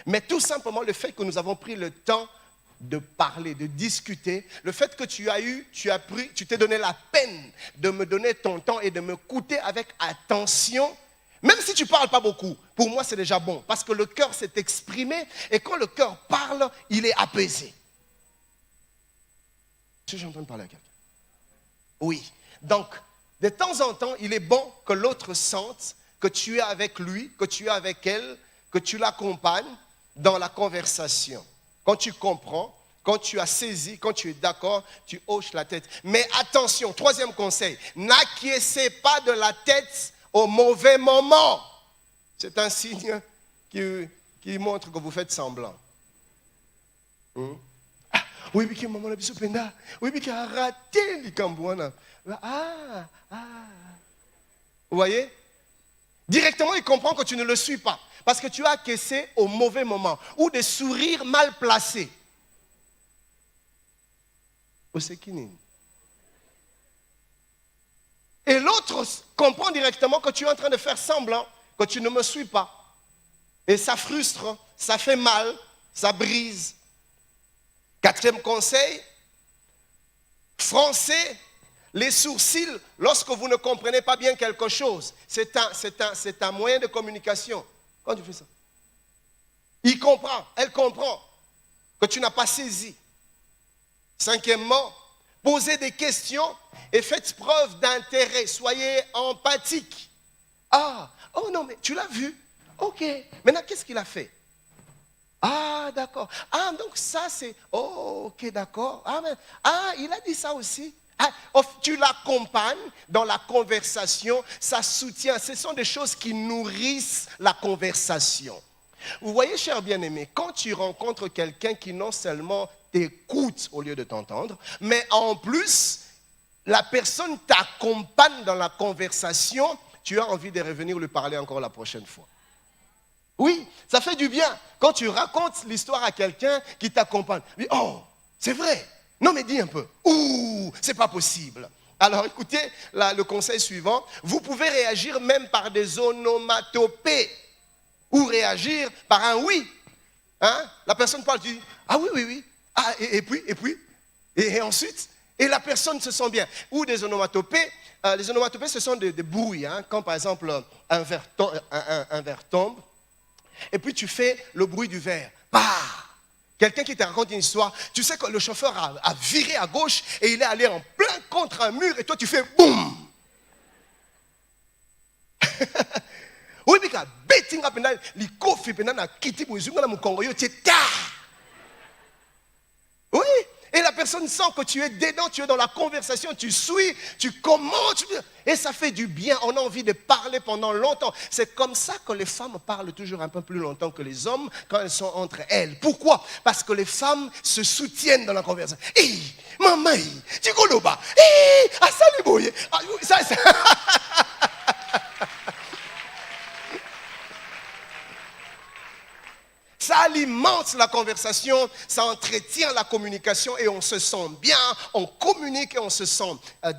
Mais tout simplement le fait que nous avons pris le temps de parler, de discuter, le fait que tu t'es donné la peine de me donner ton temps et de m'écouter avec attention, même si tu ne parles pas beaucoup, pour moi c'est déjà bon, parce que le cœur s'est exprimé et quand le cœur parle, il est apaisé. Est-ce que j'ai en train de parler à quelqu'un? Oui. Donc, de temps en temps, il est bon que l'autre sente que tu es avec lui, que tu es avec elle, que tu l'accompagnes dans la conversation. Quand tu comprends, quand tu as saisi, quand tu es d'accord, tu hoches la tête. Mais attention, troisième conseil, n'acquiescez pas de la tête au mauvais moment. C'est un signe qui montre que vous faites semblant. Oui, mais qui maman la biso penda. Oui, mais qui a raté les cambouana. Vous voyez? Directement, il comprend que tu ne le suis pas. Parce que tu as acquiescé au mauvais moment. Ou des sourires mal placés. Et l'autre comprend directement que tu es en train de faire semblant, que tu ne me suis pas. Et ça frustre, ça fait mal, ça brise. Quatrième conseil, froncez les sourcils lorsque vous ne comprenez pas bien quelque chose. C'est un moyen de communication. Quand tu fais ça, il comprend, elle comprend que tu n'as pas saisi. Cinquièmement, posez des questions et faites preuve d'intérêt. Soyez empathique. Oh non, mais tu l'as vu? Ok. Maintenant, qu'est-ce qu'il a fait? D'accord. Donc ça c'est... Oh, ok, d'accord. Il a dit ça aussi. Tu l'accompagnes dans la conversation, ça soutient. Ce sont des choses qui nourrissent la conversation. Vous voyez, cher bien-aimé, quand tu rencontres quelqu'un qui non seulement t'écoute au lieu de t'entendre, mais en plus, la personne t'accompagne dans la conversation, tu as envie de revenir lui parler encore la prochaine fois. Oui, ça fait du bien quand tu racontes l'histoire à quelqu'un qui t'accompagne. Oh, c'est vrai. Non, mais dis un peu. C'est pas possible. Alors écoutez le conseil suivant. Vous pouvez réagir même par des onomatopées ou réagir par un oui. La personne parle, tu dis oui. Et ensuite, et la personne se sent bien. Ou des onomatopées. Les onomatopées, ce sont des bruits. Quand par exemple un verre tombe. Et puis tu fais le bruit du verre. Quelqu'un qui te raconte une histoire, tu sais que le chauffeur a viré à gauche et il est allé en plein contre un mur et toi tu fais boum. Oui, mais quand betting up and les coffres et na kiti bouizunga na mukongo yo teta. Oui, et la personne sent que tu es dedans, tu es dans la conversation, tu suis, tu commentes, et ça fait du bien. On a envie de parler pendant longtemps. C'est comme ça que les femmes parlent toujours un peu plus longtemps que les hommes quand elles sont entre elles. Pourquoi? Parce que les femmes se soutiennent dans la conversation. Maman, tu connais pas? Asaliboye. Ça. Ça alimente la conversation, ça entretient la communication et on se sent bien, on communique et on se sent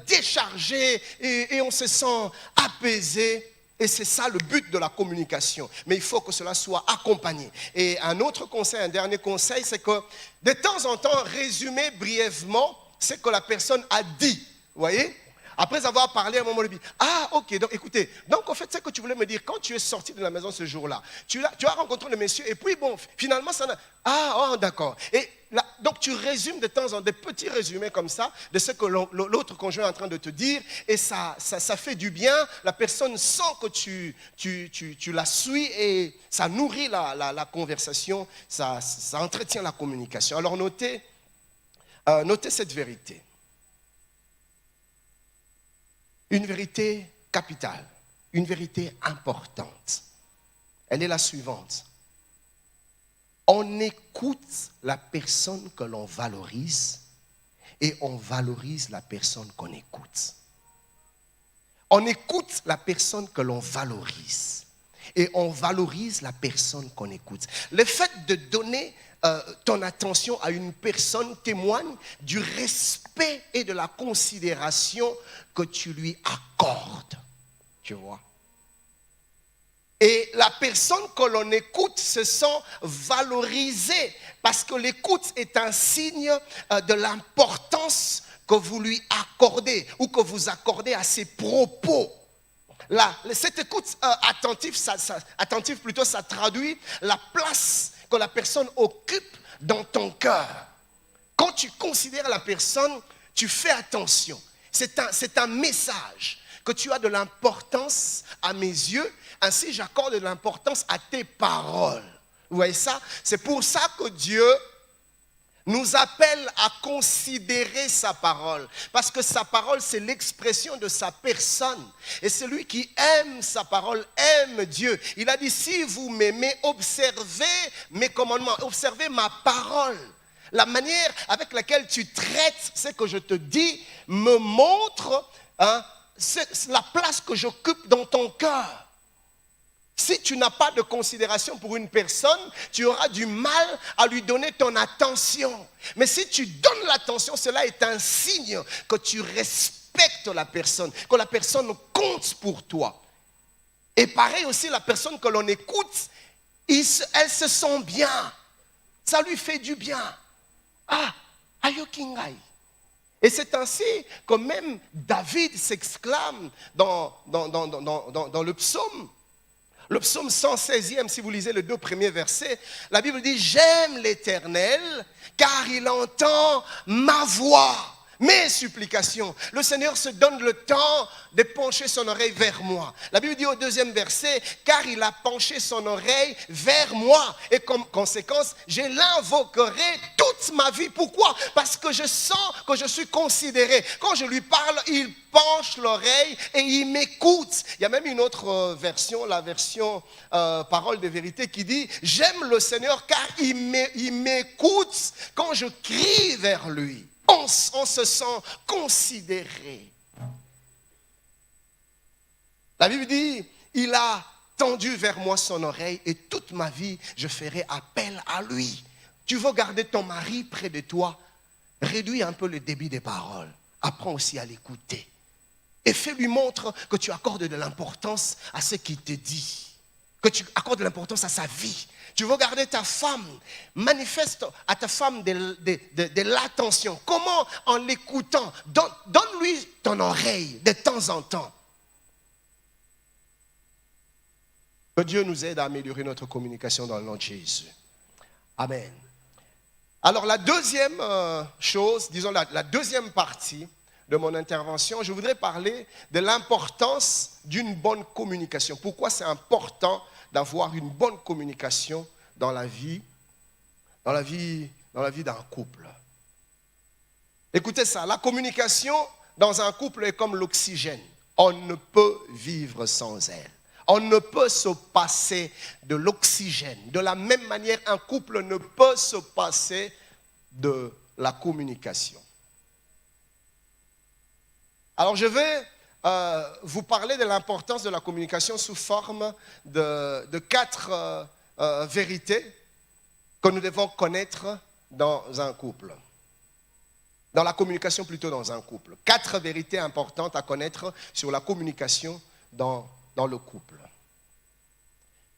déchargé et on se sent apaisé. Et c'est ça le but de la communication. Mais il faut que cela soit accompagné. Et un autre conseil, un dernier conseil, c'est que de temps en temps, résumer brièvement ce que la personne a dit. Vous voyez? Après avoir parlé à un moment de vie. Ok, donc écoutez, donc en fait, c'est ce que tu voulais me dire, quand tu es sorti de la maison ce jour-là, tu as rencontré le monsieur, et puis bon, finalement, ça n'a... d'accord. Et là, donc tu résumes de temps en temps, des petits résumés comme ça, de ce que l'autre conjoint est en train de te dire, et ça fait du bien, la personne sent que tu la suis, et ça nourrit la conversation, ça entretient la communication. Alors notez cette vérité. Une vérité capitale, une vérité importante. Elle est la suivante. On écoute la personne que l'on valorise et on valorise la personne qu'on écoute. On écoute la personne que l'on valorise et on valorise la personne qu'on écoute. Le fait de donner ton attention à une personne témoigne du respect et de la considération que tu lui accordes. Tu vois? Et la personne que l'on écoute se sent valorisée parce que l'écoute est un signe de l'importance que vous lui accordez ou que vous accordez à ses propos. Cette écoute attentive, ça traduit la place que la personne occupe dans ton cœur. Quand tu considères la personne, tu fais attention. C'est un message que tu as de l'importance à mes yeux. Ainsi, j'accorde de l'importance à tes paroles. Vous voyez ça? C'est pour ça que Dieu nous appelle à considérer sa parole. Parce que sa parole, c'est l'expression de sa personne. Et celui qui aime sa parole aime Dieu. Il a dit, si vous m'aimez, observez mes commandements, observez ma parole. La manière avec laquelle tu traites ce que je te dis me montre la place que j'occupe dans ton cœur. Si tu n'as pas de considération pour une personne, tu auras du mal à lui donner ton attention. Mais si tu donnes l'attention, cela est un signe que tu respectes la personne, que la personne compte pour toi. Et pareil aussi, la personne que l'on écoute, elle se sent bien. Ça lui fait du bien. Ah, ayokingai. Et c'est ainsi que même David s'exclame dans le psaume. Le psaume 116e, si vous lisez les 2 premiers versets, la Bible dit « J'aime l'Éternel, car il entend ma voix, mes supplications. » Le Seigneur se donne le temps de pencher son oreille vers moi. La Bible dit au 2e verset « Car il a penché son oreille vers moi. » Et comme conséquence, je l'invoquerai toute ma vie. Pourquoi? Parce que je sens que je suis considéré. Quand je lui parle, il penche l'oreille et il m'écoute. Il y a même une autre version, la version Parole de vérité, qui dit « J'aime le Seigneur car il m'écoute quand je crie vers lui. » On se sent considéré. La Bible dit, il a tendu vers moi son oreille et toute ma vie, je ferai appel à lui. Tu veux garder ton mari près de toi, réduis un peu le débit des paroles. Apprends aussi à l'écouter. Et fais-lui montre que tu accordes de l'importance à ce qu'il te dit. Que tu accordes de l'importance à sa vie. Tu veux garder ta femme, manifeste à ta femme de l'attention. Comment? En l'écoutant. Donne-lui ton oreille de temps en temps. Que Dieu nous aide à améliorer notre communication dans le nom de Jésus. Amen. Alors la deuxième chose, disons la deuxième partie de mon intervention, je voudrais parler de l'importance d'une bonne communication. Pourquoi c'est important d'avoir une bonne communication dans la vie d'un couple. Écoutez ça, la communication dans un couple est comme l'oxygène. On ne peut vivre sans elle. On ne peut se passer de l'oxygène. De la même manière, un couple ne peut se passer de la communication. Alors je vais vous parler de l'importance de la communication sous forme de 4 vérités que nous devons connaître dans un couple. Dans la communication plutôt dans un couple. 4 vérités importantes à connaître sur la communication dans le couple.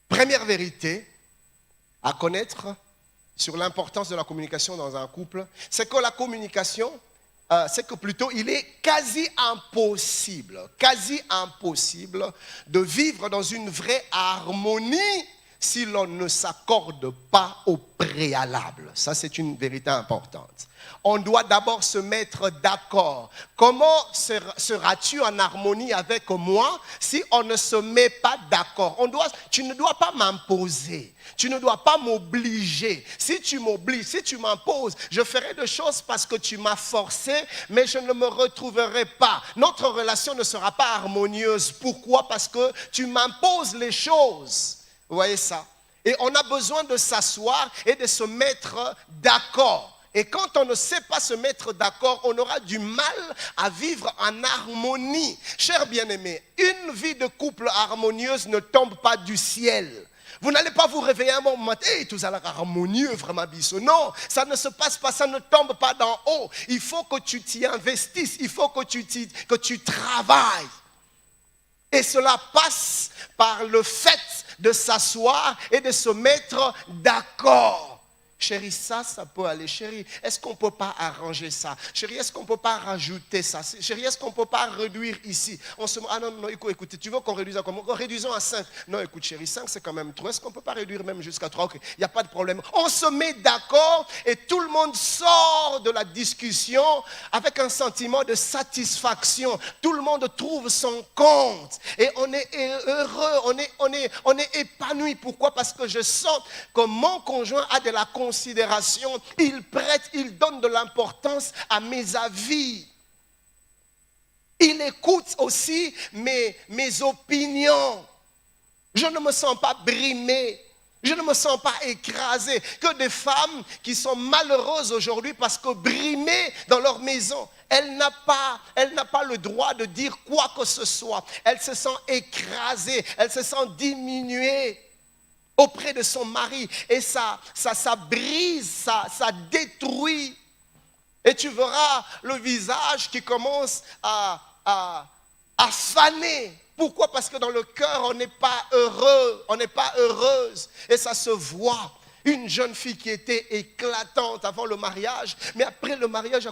Première vérité à connaître sur l'importance de la communication dans un couple, c'est que la communication, c'est que plutôt il est quasi impossible de vivre dans une vraie harmonie si l'on ne s'accorde pas au préalable. Ça, c'est une vérité importante. On doit d'abord se mettre d'accord. Comment seras-tu en harmonie avec moi si on ne se met pas d'accord? Tu ne dois pas m'imposer. Tu ne dois pas m'obliger. Si tu m'obliges, si tu m'imposes, je ferai des choses parce que tu m'as forcé, mais je ne me retrouverai pas. Notre relation ne sera pas harmonieuse. Pourquoi? Parce que tu m'imposes les choses. Vous voyez ça? Et on a besoin de s'asseoir et de se mettre d'accord. Et quand on ne sait pas se mettre d'accord, on aura du mal à vivre en harmonie. Chers bien-aimés, une vie de couple harmonieuse ne tombe pas du ciel. Vous n'allez pas vous réveiller un moment, hey, tout ça là harmonieux, vraiment biso. Non, ça ne se passe pas, ça ne tombe pas d'en haut. Il faut que tu t'y investisses, il faut que tu travailles. Et cela passe par le fait de s'asseoir et de se mettre d'accord. Chérie, ça peut aller. Chérie, est-ce qu'on ne peut pas arranger ça? Chérie, est-ce qu'on ne peut pas rajouter ça? Chérie, est-ce qu'on ne peut pas réduire ici? Ah non, écoute, tu veux qu'on réduise à combien? Réduisons à 5. Non, écoute, chérie, 5 c'est quand même trop. Est-ce qu'on ne peut pas réduire même jusqu'à 3? Ok, il n'y a pas de problème. On se met d'accord et tout le monde sort de la discussion avec un sentiment de satisfaction. Tout le monde trouve son compte. Et on est heureux, on est épanoui. Pourquoi? Parce que je sens que mon conjoint a de la considération, il prête, il donne de l'importance à mes avis. Il écoute aussi mes opinions. Je ne me sens pas brimé. Je ne me sens pas écrasé. Que des femmes qui sont malheureuses aujourd'hui parce que brimées dans leur maison, elle n'a pas le droit de dire quoi que ce soit. Elle se sent écrasée, elle se sent diminuée auprès de son mari, et ça brise, ça détruit. Et tu verras le visage qui commence à faner. Pourquoi? Parce que dans le cœur, on n'est pas heureux, on n'est pas heureuse. Et ça se voit. Une jeune fille qui était éclatante avant le mariage, mais après le mariage,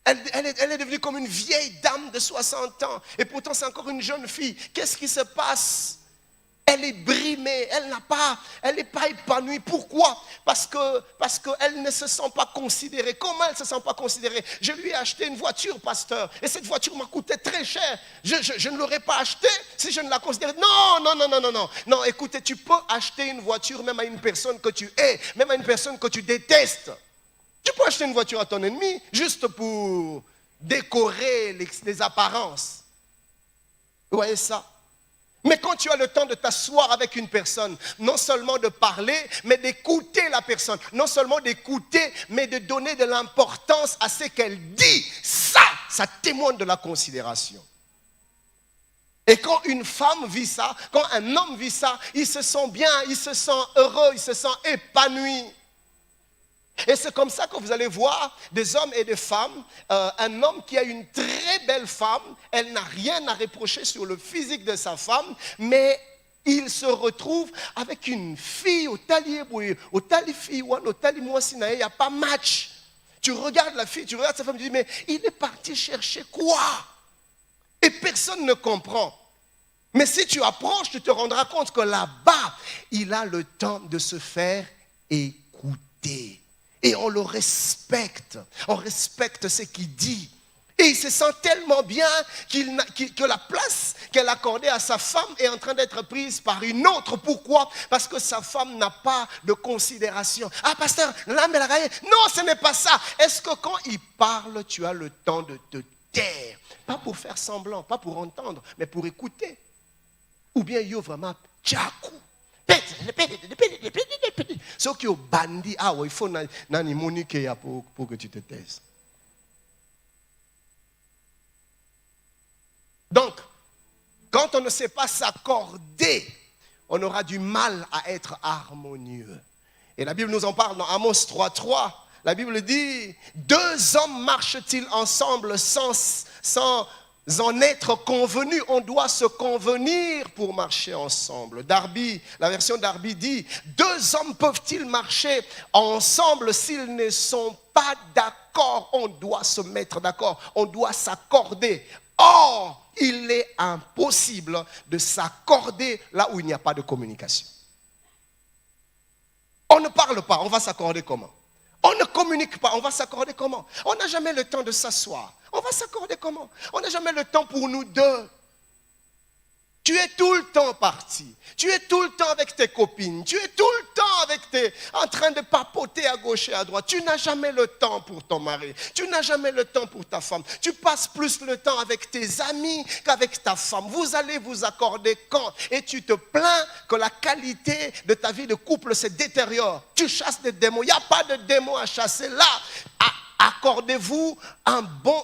elle est devenue comme une vieille dame de 60 ans. Et pourtant, c'est encore une jeune fille. Qu'est-ce qui se passe? Elle est brimée. Elle n'est pas épanouie. Pourquoi? Parce qu'elle ne se sent pas considérée. Comment elle ne se sent pas considérée? Je lui ai acheté une voiture, pasteur. Et cette voiture m'a coûté très cher. Je ne l'aurais pas achetée si je ne la considérais. Non. Non, écoutez, tu peux acheter une voiture même à une personne que tu hais, même à une personne que tu détestes. Tu peux acheter une voiture à ton ennemi juste pour décorer les apparences. Vous voyez ça? Mais quand tu as le temps de t'asseoir avec une personne, non seulement de parler, mais d'écouter la personne. Non seulement d'écouter, mais de donner de l'importance à ce qu'elle dit. Ça témoigne de la considération. Et quand une femme vit ça, quand un homme vit ça, il se sent bien, il se sent heureux, il se sent épanoui. Et c'est comme ça que vous allez voir des hommes et des femmes. Un homme qui a une très belle femme, elle n'a rien à reprocher sur le physique de sa femme, mais il se retrouve avec une fille au talier, au tali fille, au tali moissina, il n'y a pas match. Tu regardes la fille, tu regardes sa femme, tu dis, mais il est parti chercher quoi? Et personne ne comprend. Mais si tu approches, tu te rendras compte que là-bas, il a le temps de se faire écouter. Et on le respecte. On respecte ce qu'il dit. Et il se sent tellement bien que la place qu'elle accordait à sa femme est en train d'être prise par une autre. Pourquoi? Parce que sa femme n'a pas de considération. Ah, pasteur, l'âme est la raille. Non, ce n'est pas ça. Est-ce que quand il parle, tu as le temps de te taire? Pas pour faire semblant, pas pour entendre, mais pour écouter. Ou bien il y a vraiment tchakou. Ceux qui ont bandit, il faut nani monique pour que tu te taises. Donc, quand on ne sait pas s'accorder, on aura du mal à être harmonieux. Et la Bible nous en parle dans Amos 3:3. La Bible dit, 2 hommes marchent-ils ensemble sans en être convenus? On doit se convenir pour marcher ensemble. Darby, la version Darby dit, 2 hommes peuvent-ils marcher ensemble s'ils ne sont pas d'accord? On doit se mettre d'accord, on doit s'accorder. Or, il est impossible de s'accorder là où il n'y a pas de communication. On ne parle pas, on va s'accorder comment? On ne communique pas, on va s'accorder comment? On n'a jamais le temps de s'asseoir. On va s'accorder comment? On n'a jamais le temps pour nous deux. Tu es tout le temps parti. Tu es tout le temps avec tes copines. Tu es tout le temps en train de papoter à gauche et à droite. Tu n'as jamais le temps pour ton mari. Tu n'as jamais le temps pour ta femme. Tu passes plus le temps avec tes amis qu'avec ta femme. Vous allez vous accorder quand? Et tu te plains que la qualité de ta vie de couple se détériore. Tu chasses des démons. Il n'y a pas de démons à chasser là. Accordez-vous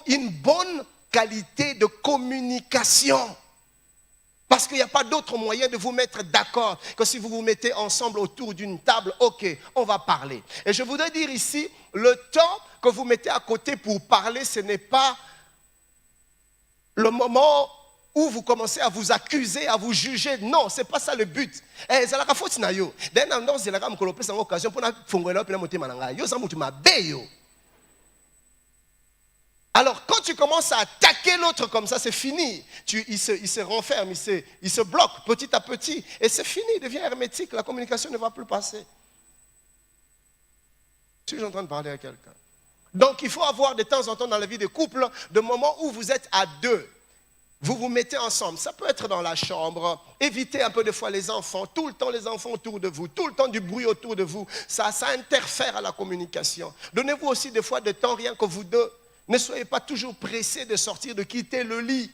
une bonne qualité de communication. Parce qu'il n'y a pas d'autre moyen de vous mettre d'accord que si vous vous mettez ensemble autour d'une table, ok, on va parler. Et je voudrais dire ici, le temps que vous mettez à côté pour parler, ce n'est pas le moment où vous commencez à vous accuser, à vous juger. Non, ce n'est pas ça le but. Ezalaka foti na yo. Dena ndo zelaka mkolo pesa occasion pour na fongola pena motema nanga. Yo za mutu mabe yo. Alors, quand tu commences à attaquer l'autre comme ça, c'est fini. Il se renferme, il se bloque petit à petit. Et c'est fini, il devient hermétique. La communication ne va plus passer. Suis-je en train de parler à quelqu'un? Donc, il faut avoir de temps en temps dans la vie de couple, des moments où vous êtes à deux. Vous vous mettez ensemble. Ça peut être dans la chambre. Évitez un peu des fois les enfants. Tout le temps les enfants autour de vous. Tout le temps du bruit autour de vous. Ça interfère à la communication. Donnez-vous aussi des fois de temps rien que vous deux. Ne soyez pas toujours pressés de sortir, de quitter le lit.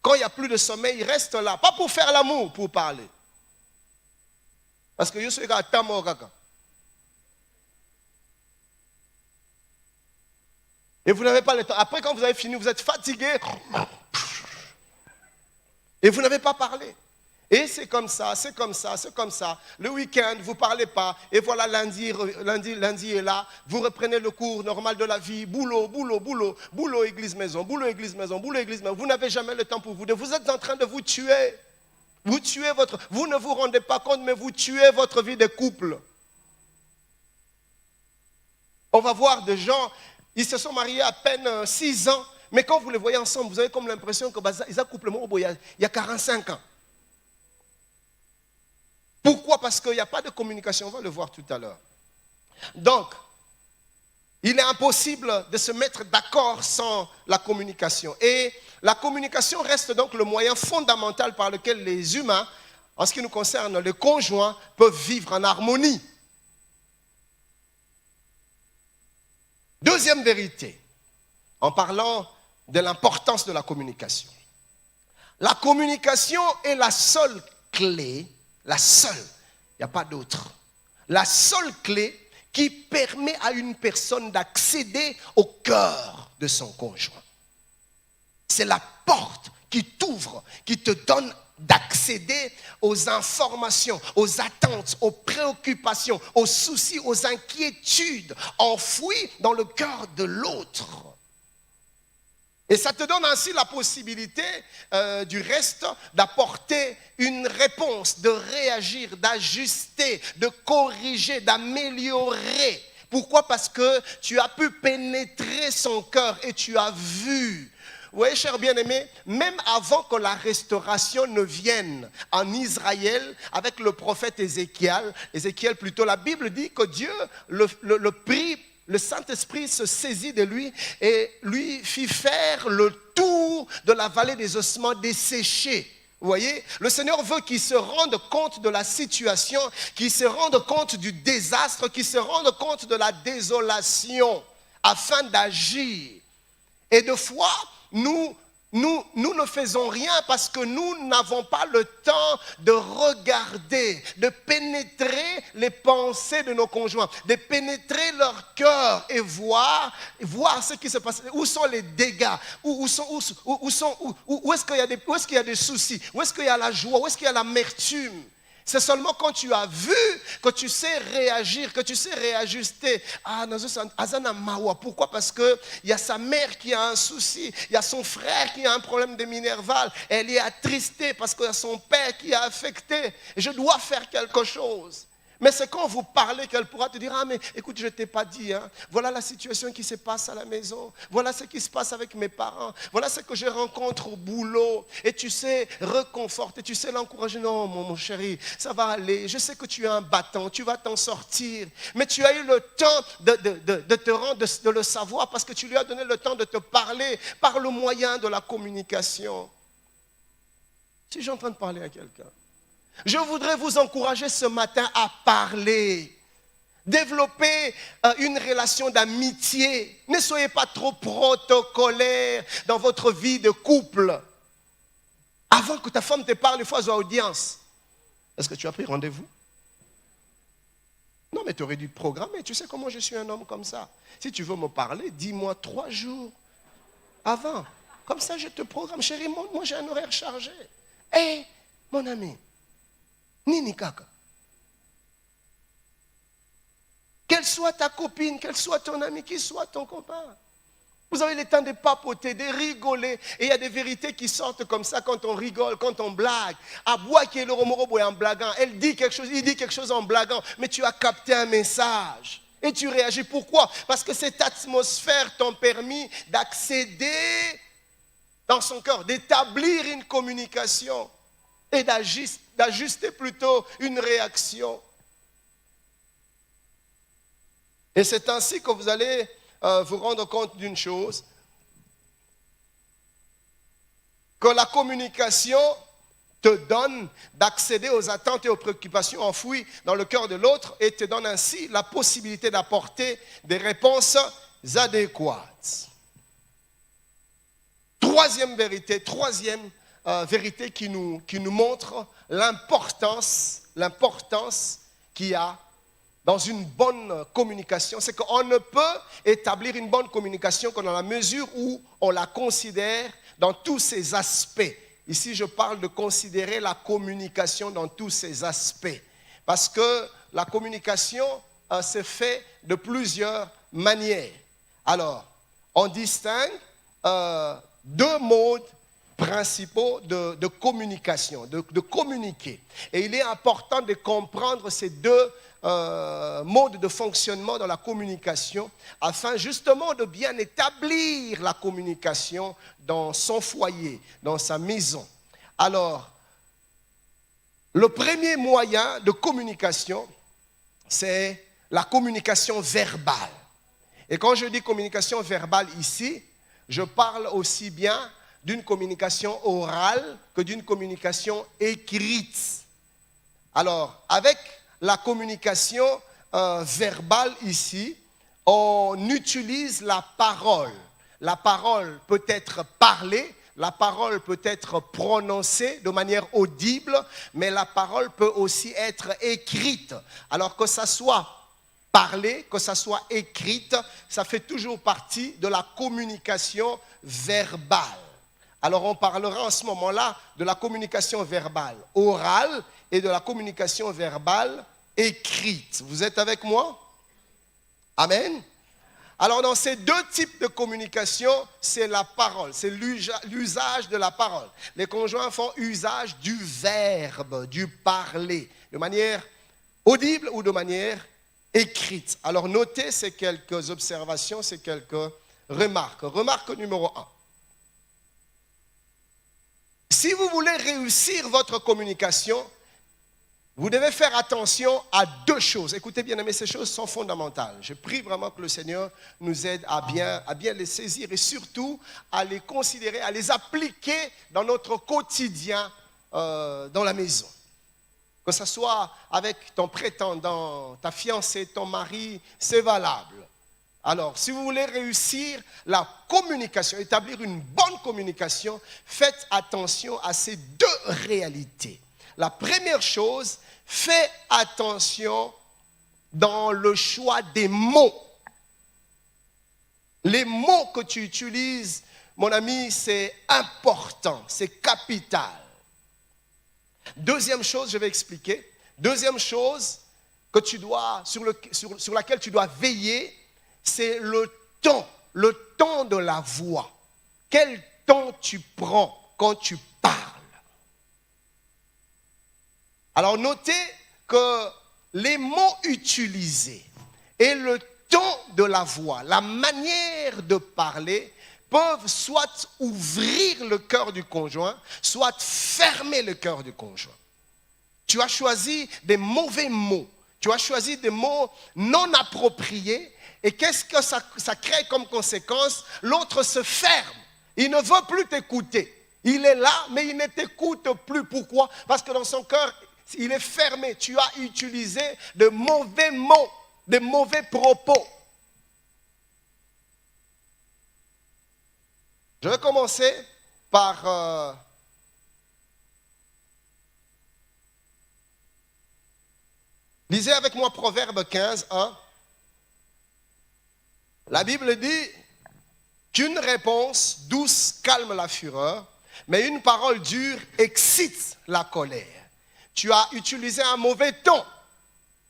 Quand il n'y a plus de sommeil, reste là. Pas pour faire l'amour, pour parler. Parce que je suis à Tamoraka. Et vous n'avez pas le temps. Après, quand vous avez fini, vous êtes fatigué. Et vous n'avez pas parlé. Et c'est comme ça, c'est comme ça, c'est comme ça. Le week-end, vous ne parlez pas. Et voilà, lundi est là. Vous reprenez le cours normal de la vie. Boulot, boulot, boulot. Boulot, église, maison. Boulot, église, maison. Boulot, église, maison. Vous n'avez jamais le temps pour vous. Vous êtes en train de vous tuer. Vous tuez votre... Vous ne vous rendez pas compte, mais vous tuez votre vie de couple. On va voir des gens, ils se sont mariés à peine 6 ans. Mais quand vous les voyez ensemble, vous avez comme l'impression qu'ils ont couple il y a 45 ans. Pourquoi? Parce qu'il n'y a pas de communication, on va le voir tout à l'heure. Donc, il est impossible de se mettre d'accord sans la communication. Et la communication reste donc le moyen fondamental par lequel les humains, en ce qui nous concerne, les conjoints, peuvent vivre en harmonie. Deuxième vérité, en parlant de l'importance de la communication. La communication est la seule clé, la seule, il n'y a pas d'autre, la seule clé qui permet à une personne d'accéder au cœur de son conjoint. C'est la porte qui t'ouvre, qui te donne d'accéder aux informations, aux attentes, aux préoccupations, aux soucis, aux inquiétudes enfouies dans le cœur de l'autre. Et ça te donne ainsi la possibilité du reste d'apporter une réponse, de réagir, d'ajuster, de corriger, d'améliorer. Pourquoi? Parce que tu as pu pénétrer son cœur et tu as vu. Vous voyez, chers bien-aimés, même avant que la restauration ne vienne en Israël avec le prophète Ézéchiel plutôt, la Bible dit que Dieu le prit. Le Saint-Esprit se saisit de lui et lui fit faire le tour de la vallée des ossements desséchés. Vous voyez, le Seigneur veut qu'il se rende compte de la situation, qu'il se rende compte du désastre, qu'il se rende compte de la désolation afin d'agir. Et de fois, nous ne faisons rien parce que nous n'avons pas le temps de regarder, de pénétrer les pensées de nos conjoints, de pénétrer leur cœur et voir ce qui se passe. Où sont les dégâts? Où est-ce qu'il y a des soucis? Où est-ce qu'il y a la joie? Où est-ce qu'il y a l'amertume? C'est seulement quand tu as vu que tu sais réagir, que tu sais réajuster. Pourquoi? Parce qu'il y a sa mère qui a un souci, il y a son frère qui a un problème de minerval, elle est attristée parce qu'il y a son père qui est affecté. Je dois faire quelque chose. Mais c'est quand vous parlez qu'elle pourra te dire, ah mais écoute, je ne t'ai pas dit, hein. Voilà la situation qui se passe à la maison, voilà ce qui se passe avec mes parents, voilà ce que je rencontre au boulot. Et tu sais réconforter, tu sais l'encourager. Non mon chéri, ça va aller, je sais que tu es un battant, tu vas t'en sortir. Mais tu as eu le temps de te rendre, de le savoir parce que tu lui as donné le temps de te parler par le moyen de la communication. Si je suis en train de parler à quelqu'un. Je voudrais vous encourager ce matin à parler. Développer une relation d'amitié. Ne soyez pas trop protocolaire dans votre vie de couple. Avant que ta femme te parle, il faut avoir audience. Est-ce que tu as pris rendez-vous? Non, mais tu aurais dû programmer. Tu sais comment je suis un homme comme ça. Si tu veux me parler, dis-moi 3 jours avant. Comme ça, je te programme. Chérie, moi j'ai un horaire chargé. Hé, mon ami. Nini kaka. Qu'elle soit ta copine, qu'elle soit ton ami, qu'il soit ton copain. Vous avez le temps de papoter, de rigoler. Et il y a des vérités qui sortent comme ça quand on rigole, quand on blague. Aboua qui est le romorobo en blaguant. Elle dit quelque chose, il dit quelque chose en blaguant. Mais tu as capté un message. Et tu réagis. Pourquoi? Parce que cette atmosphère t'a permis d'accéder dans son cœur, d'établir une communication et d'ajuster plutôt une réaction. Et c'est ainsi que vous allez vous rendre compte d'une chose, que la communication te donne d'accéder aux attentes et aux préoccupations enfouies dans le cœur de l'autre et te donne ainsi la possibilité d'apporter des réponses adéquates. Troisième vérité qui nous montre l'importance qu'il y a dans une bonne communication, c'est qu'on ne peut établir une bonne communication que dans la mesure où on la considère dans tous ses aspects. Ici, je parle de considérer la communication dans tous ses aspects. Parce que la communication se fait de plusieurs manières. Alors, on distingue deux modes principaux de communication, de communiquer. Et il est important de comprendre ces deux mode de fonctionnement dans la communication afin justement de bien établir la communication dans son foyer, dans sa maison. Alors, le premier moyen de communication, c'est la communication verbale. Et quand je dis communication verbale ici, je parle aussi bien d'une communication orale que d'une communication écrite. Alors, avec la communication verbale ici, on utilise la parole. La parole peut être parlée, la parole peut être prononcée de manière audible, mais la parole peut aussi être écrite. Alors que ça soit parlée, que ça soit écrite, ça fait toujours partie de la communication verbale. Alors on parlera en ce moment-là de la communication verbale orale et de la communication verbale écrite. Vous êtes avec moi? Amen. Alors dans ces deux types de communication, c'est la parole, c'est l'usage de la parole. Les conjoints font usage du verbe, du parler, de manière audible ou de manière écrite. Alors notez ces quelques observations, ces quelques remarques. Remarque numéro 1. Si vous voulez réussir votre communication, vous devez faire attention à deux choses. Écoutez bien, aimés, ces choses sont fondamentales. Je prie vraiment que le Seigneur nous aide à bien les saisir et surtout à les considérer, à les appliquer dans notre quotidien dans la maison. Que ce soit avec ton prétendant, ta fiancée, ton mari, c'est valable. Alors, si vous voulez réussir la communication, établir une bonne communication, faites attention à ces deux réalités. La première chose, fais attention dans le choix des mots. Les mots que tu utilises, mon ami, c'est important, c'est capital. Deuxième chose, je vais expliquer. Deuxième chose que sur laquelle tu dois veiller, c'est le ton de la voix. Quel ton tu prends quand tu parles? Alors notez que les mots utilisés et le ton de la voix, la manière de parler, peuvent soit ouvrir le cœur du conjoint, soit fermer le cœur du conjoint. Tu as choisi des mauvais mots, tu as choisi des mots non appropriés, et qu'est-ce que ça crée comme conséquence? L'autre se ferme, il ne veut plus t'écouter. Il est là, mais il ne t'écoute plus. Pourquoi? Parce que dans son cœur, il est fermé. Tu as utilisé de mauvais mots, de mauvais propos. Je vais commencer par lisez avec moi Proverbe 15, 1. La Bible dit qu'une réponse douce calme la fureur, mais une parole dure excite la colère. Tu as utilisé un mauvais ton.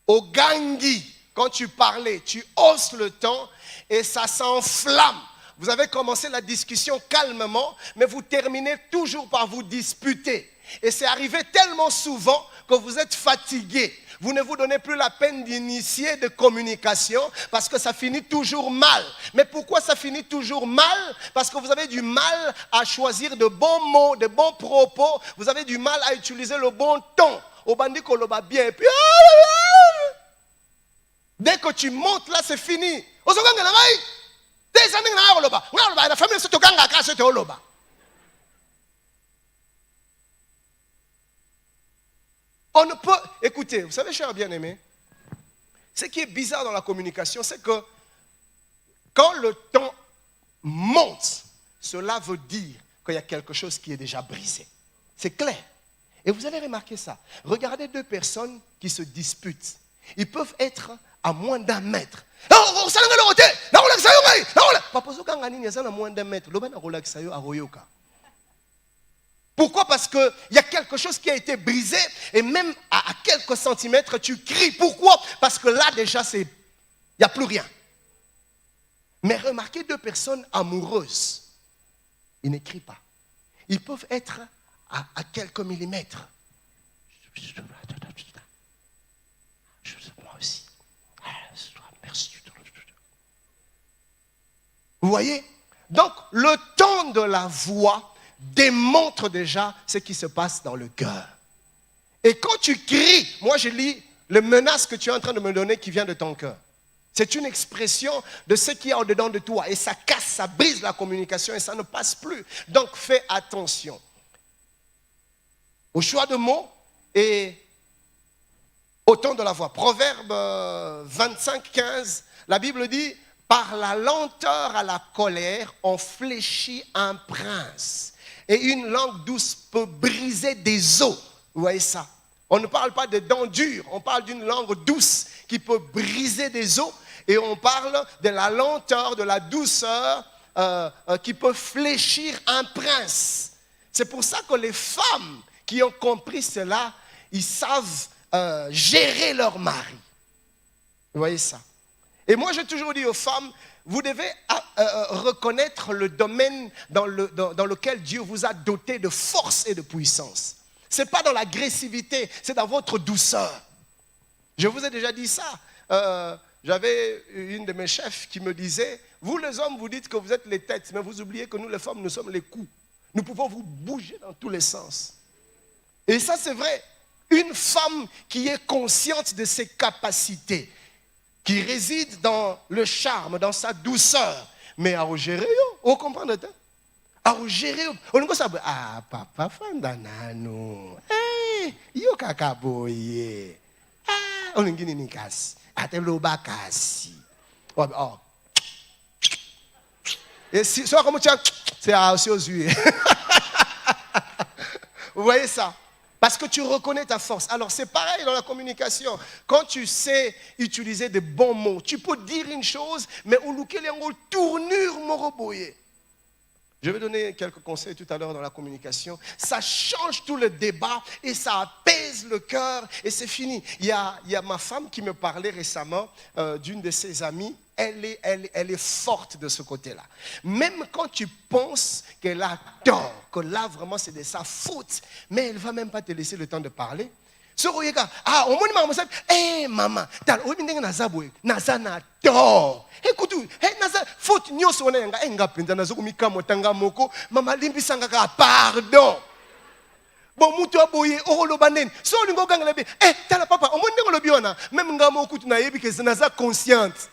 Au gangui, quand tu parlais, tu hausses le ton et ça s'enflamme. vous avez commencé la discussion calmement, mais vous terminez toujours par vous disputer. Et c'est arrivé tellement souvent que vous êtes fatigué. Vous ne vous donnez plus la peine d'initier de communication parce que ça finit toujours mal. Mais pourquoi ça finit toujours mal? Parce que vous avez du mal à choisir de bons mots, de bons propos. Vous avez du mal à utiliser le bon ton. Au bandit qu'on le bat bien. Et puis, dès que tu montes là, c'est fini. On ne peut... Écoutez, vous savez, chers bien-aimés, ce qui est bizarre dans la communication, c'est que quand le temps monte, cela veut dire qu'il y a quelque chose qui est déjà brisé. C'est clair. Et vous allez remarquer ça. Regardez deux personnes qui se disputent. Ils peuvent être à moins d'un mètre. Pourquoi? Parce qu'il y a quelque chose qui a été brisé et même à quelques centimètres, tu cries. Pourquoi? Parce que là, déjà, il n'y a plus rien. Mais remarquez deux personnes amoureuses. Ils ne crient pas. Ils peuvent être à quelques millimètres. Moi aussi. Merci. Vous voyez? Donc, le ton de la voix démontre déjà ce qui se passe dans le cœur. Et quand tu cries, moi je lis le menace que tu es en train de me donner qui vient de ton cœur. C'est une expression de ce qui est au-dedans de toi. Et ça casse, ça brise la communication et ça ne passe plus. Donc fais attention au choix de mots et au ton de la voix. Proverbe 25-15, la Bible dit: par la lenteur à la colère, on fléchit un prince. Et une langue douce peut briser des os. Vous voyez ça? On ne parle pas de dents dures, on parle d'une langue douce qui peut briser des os. Et on parle de la lenteur, de la douceur qui peut fléchir un prince. C'est pour ça que les femmes qui ont compris cela, ils savent gérer leur mari. Vous voyez ça? Et moi, j'ai toujours dit aux femmes, vous devez reconnaître le domaine dans lequel Dieu vous a doté de force et de puissance. Ce n'est pas dans l'agressivité, c'est dans votre douceur. Je vous ai déjà dit ça. J'avais une de mes chefs qui me disait, vous les hommes, vous dites que vous êtes les têtes, mais vous oubliez que nous les femmes, nous sommes les coups. Nous pouvons vous bouger dans tous les sens. Et ça, c'est vrai. Une femme qui est consciente de ses capacités, qui réside dans le charme, dans sa douceur. Mais à gérer, vous comprenez? À gérer, on ne sait pas. Ah, papa, fandanano. Eh, yo kakaboye. Ah, on ne dit pas kasi. Ateloba kasi. Oh. Et si, soit comme tu as, c'est aussi aux yeux. Vous voyez ça? Parce que tu reconnais ta force. Alors c'est pareil dans la communication. Quand tu sais utiliser de bons mots, tu peux dire une chose, mais au lieu de tournure moroboye. Je vais donner quelques conseils tout à l'heure dans la communication. Ça change tout le débat et ça apaise le cœur et c'est fini. Il y a ma femme qui me parlait récemment d'une de ses amies. Elle est forte de ce côté-là. Même quand tu penses qu'elle a tort, que là vraiment c'est de sa faute, mais elle ne va même pas te laisser le temps de parler. Ah, au moins, maman, nazana tort. Écoute, naza faute nyoso na nga enga penza nazo kumika motanga moko, mama limbisanga ka pardon. Bon mutu aboye oroloba nene. So lingo ganga lebe, tala papa, au moins ndenge lobi wana, même nga moko tu na yebi ke naza consciente.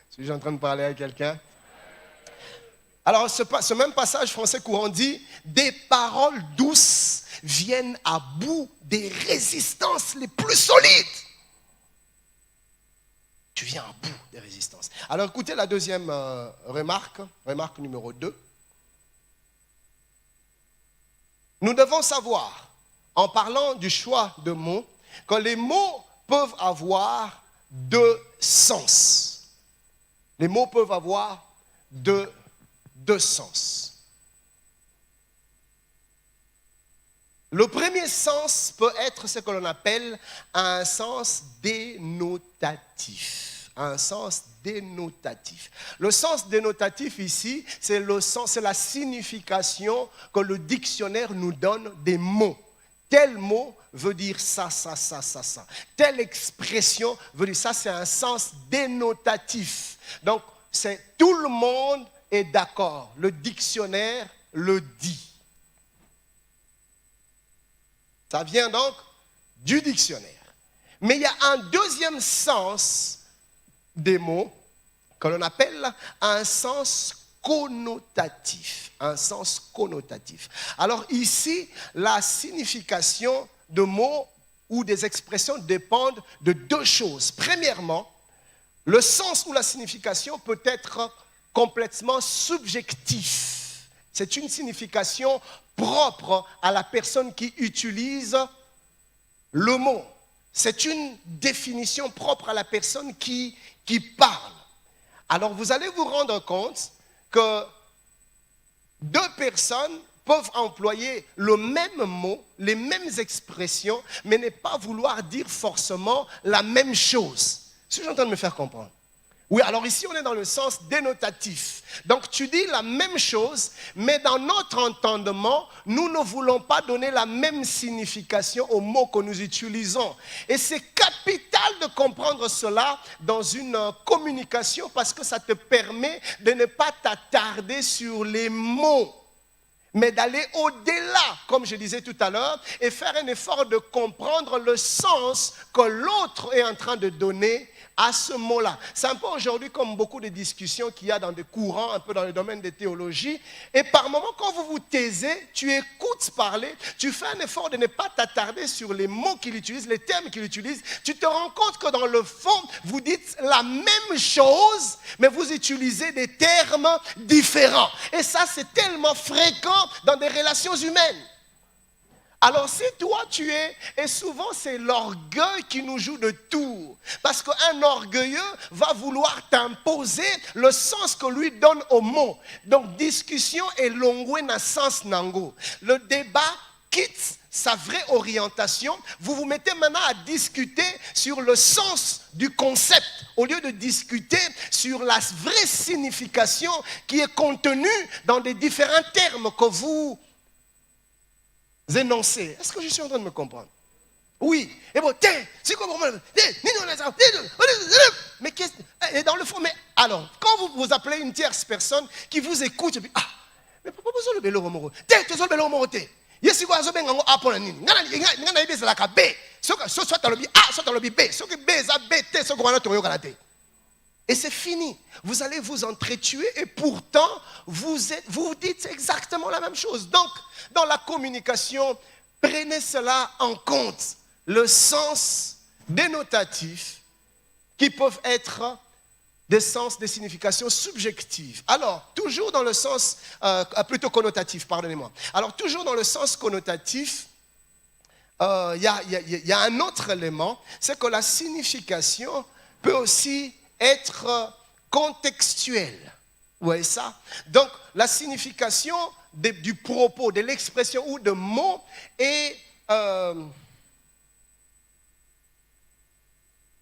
Suis-je en train de parler à quelqu'un? Alors, ce même passage français courant dit « Des paroles douces viennent à bout des résistances les plus solides. » Tu viens à bout des résistances. Alors, écoutez la deuxième remarque numéro 2. Nous devons savoir, en parlant du choix de mots, que les mots peuvent avoir deux sens. Les mots peuvent avoir deux sens. Le premier sens peut être ce que l'on appelle un sens dénotatif. Un sens dénotatif. Le sens dénotatif ici, c'est la signification que le dictionnaire nous donne des mots. Tel mot veut dire ça, ça, ça, ça, ça. Telle expression veut dire ça, c'est un sens dénotatif. Donc, tout le monde est d'accord. Le dictionnaire le dit. Ça vient donc du dictionnaire. Mais il y a un deuxième sens des mots que l'on appelle un sens connotatif. Un sens connotatif. Alors ici, la signification de mots ou des expressions dépendent de deux choses. Premièrement, le sens ou la signification peut être complètement subjectif. C'est une signification propre à la personne qui utilise le mot. C'est une définition propre à la personne qui parle. Alors vous allez vous rendre compte que deux personnes peuvent employer le même mot, les mêmes expressions, mais ne pas vouloir dire forcément la même chose. Est-ce que j'entends me faire comprendre? Oui, alors ici on est dans le sens dénotatif. Donc tu dis la même chose, mais dans notre entendement, nous ne voulons pas donner la même signification aux mots que nous utilisons. Et c'est capital de comprendre cela dans une communication parce que ça te permet de ne pas t'attarder sur les mots, mais d'aller au-delà, comme je disais tout à l'heure, et faire un effort de comprendre le sens que l'autre est en train de donner à ce mot-là. C'est un peu aujourd'hui comme beaucoup de discussions qu'il y a dans des courants, un peu dans le domaine des théologies. Et par moments, quand vous vous taisez, tu écoutes parler, tu fais un effort de ne pas t'attarder sur les mots qu'il utilise, les termes qu'il utilise. Tu te rends compte que dans le fond, vous dites la même chose, mais vous utilisez des termes différents. Et ça, c'est tellement fréquent dans des relations humaines. Alors si toi tu es, et souvent c'est l'orgueil qui nous joue de tour, parce qu'un orgueilleux va vouloir t'imposer le sens que lui donne au mot. Donc discussion est longue na sens nango. Le débat quitte sa vraie orientation. Vous vous mettez maintenant à discuter sur le sens du concept, au lieu de discuter sur la vraie signification qui est contenue dans des différents termes que vous énoncé. Est-ce que je suis en train de me comprendre? Oui. Et bon, c'est quoi le problème? Mais qu'est-ce et dans le fond, mais alors, quand vous vous appelez une tierce personne qui vous écoute, et puis, mais pourquoi vous avez le bélo romoro? Tu as le bélo romoro. Yes, you are going to apprendre. Ngana ibe la B. Soit tu as le B A, soit tu as le B. Soit que B ça B T, soit que tu as le Et c'est fini. Vous allez vous entretuer et pourtant, vous dites exactement la même chose. Donc, dans la communication, prenez cela en compte. Le sens dénotatif qui peuvent être des sens, des significations subjectives. Alors, toujours dans le sens, plutôt connotatif, pardonnez-moi. Alors, toujours dans le sens connotatif, il y a un autre élément, c'est que la signification peut aussi être contextuelle. Vous voyez ça? Donc, la signification du propos, de l'expression ou de mots est,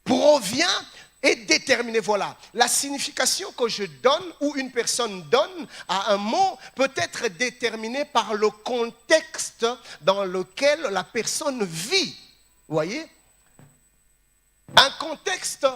provient et déterminée. Voilà. La signification que je donne ou une personne donne à un mot peut être déterminée par le contexte dans lequel la personne vit. Vous voyez? Un contexte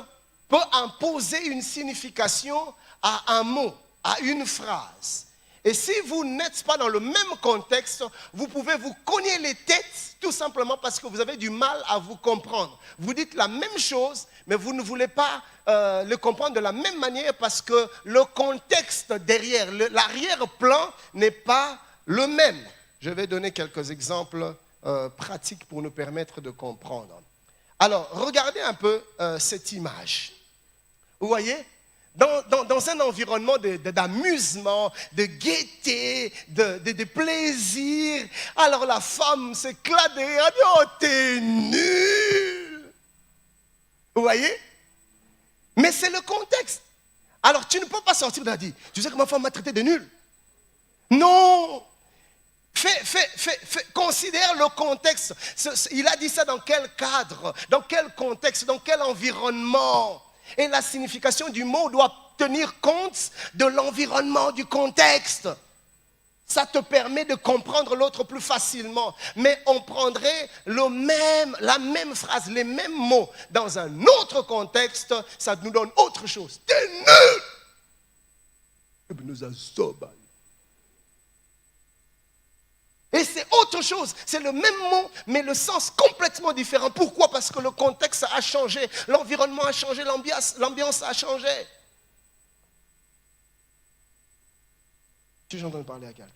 peut imposer une signification à un mot, à une phrase. Et si vous n'êtes pas dans le même contexte, vous pouvez vous cogner les têtes tout simplement parce que vous avez du mal à vous comprendre. Vous dites la même chose, mais vous ne voulez pas le comprendre de la même manière parce que le contexte derrière, l'arrière-plan n'est pas le même. Je vais donner quelques exemples pratiques pour nous permettre de comprendre. Alors, regardez un peu cette image. Vous voyez? Dans un environnement d'amusement, de gaieté, de plaisir, alors la femme s'éclate et elle dit « Oh, t'es nul !» Vous voyez? Mais c'est le contexte. Alors tu ne peux pas sortir et dire « Tu sais que ma femme m'a traité de nul ?» Non! considère le contexte. Il a dit ça dans quel cadre, dans quel contexte, dans quel environnement. Et la signification du mot doit tenir compte de l'environnement, du contexte. Ça te permet de comprendre l'autre plus facilement. Mais on prendrait la même phrase, les mêmes mots dans un autre contexte, ça nous donne autre chose. T'es nul! Et c'est autre chose, c'est le même mot, mais le sens complètement différent. Pourquoi? Parce que le contexte a changé, l'environnement a changé, l'ambiance a changé. Tu j'entends parler à quelqu'un?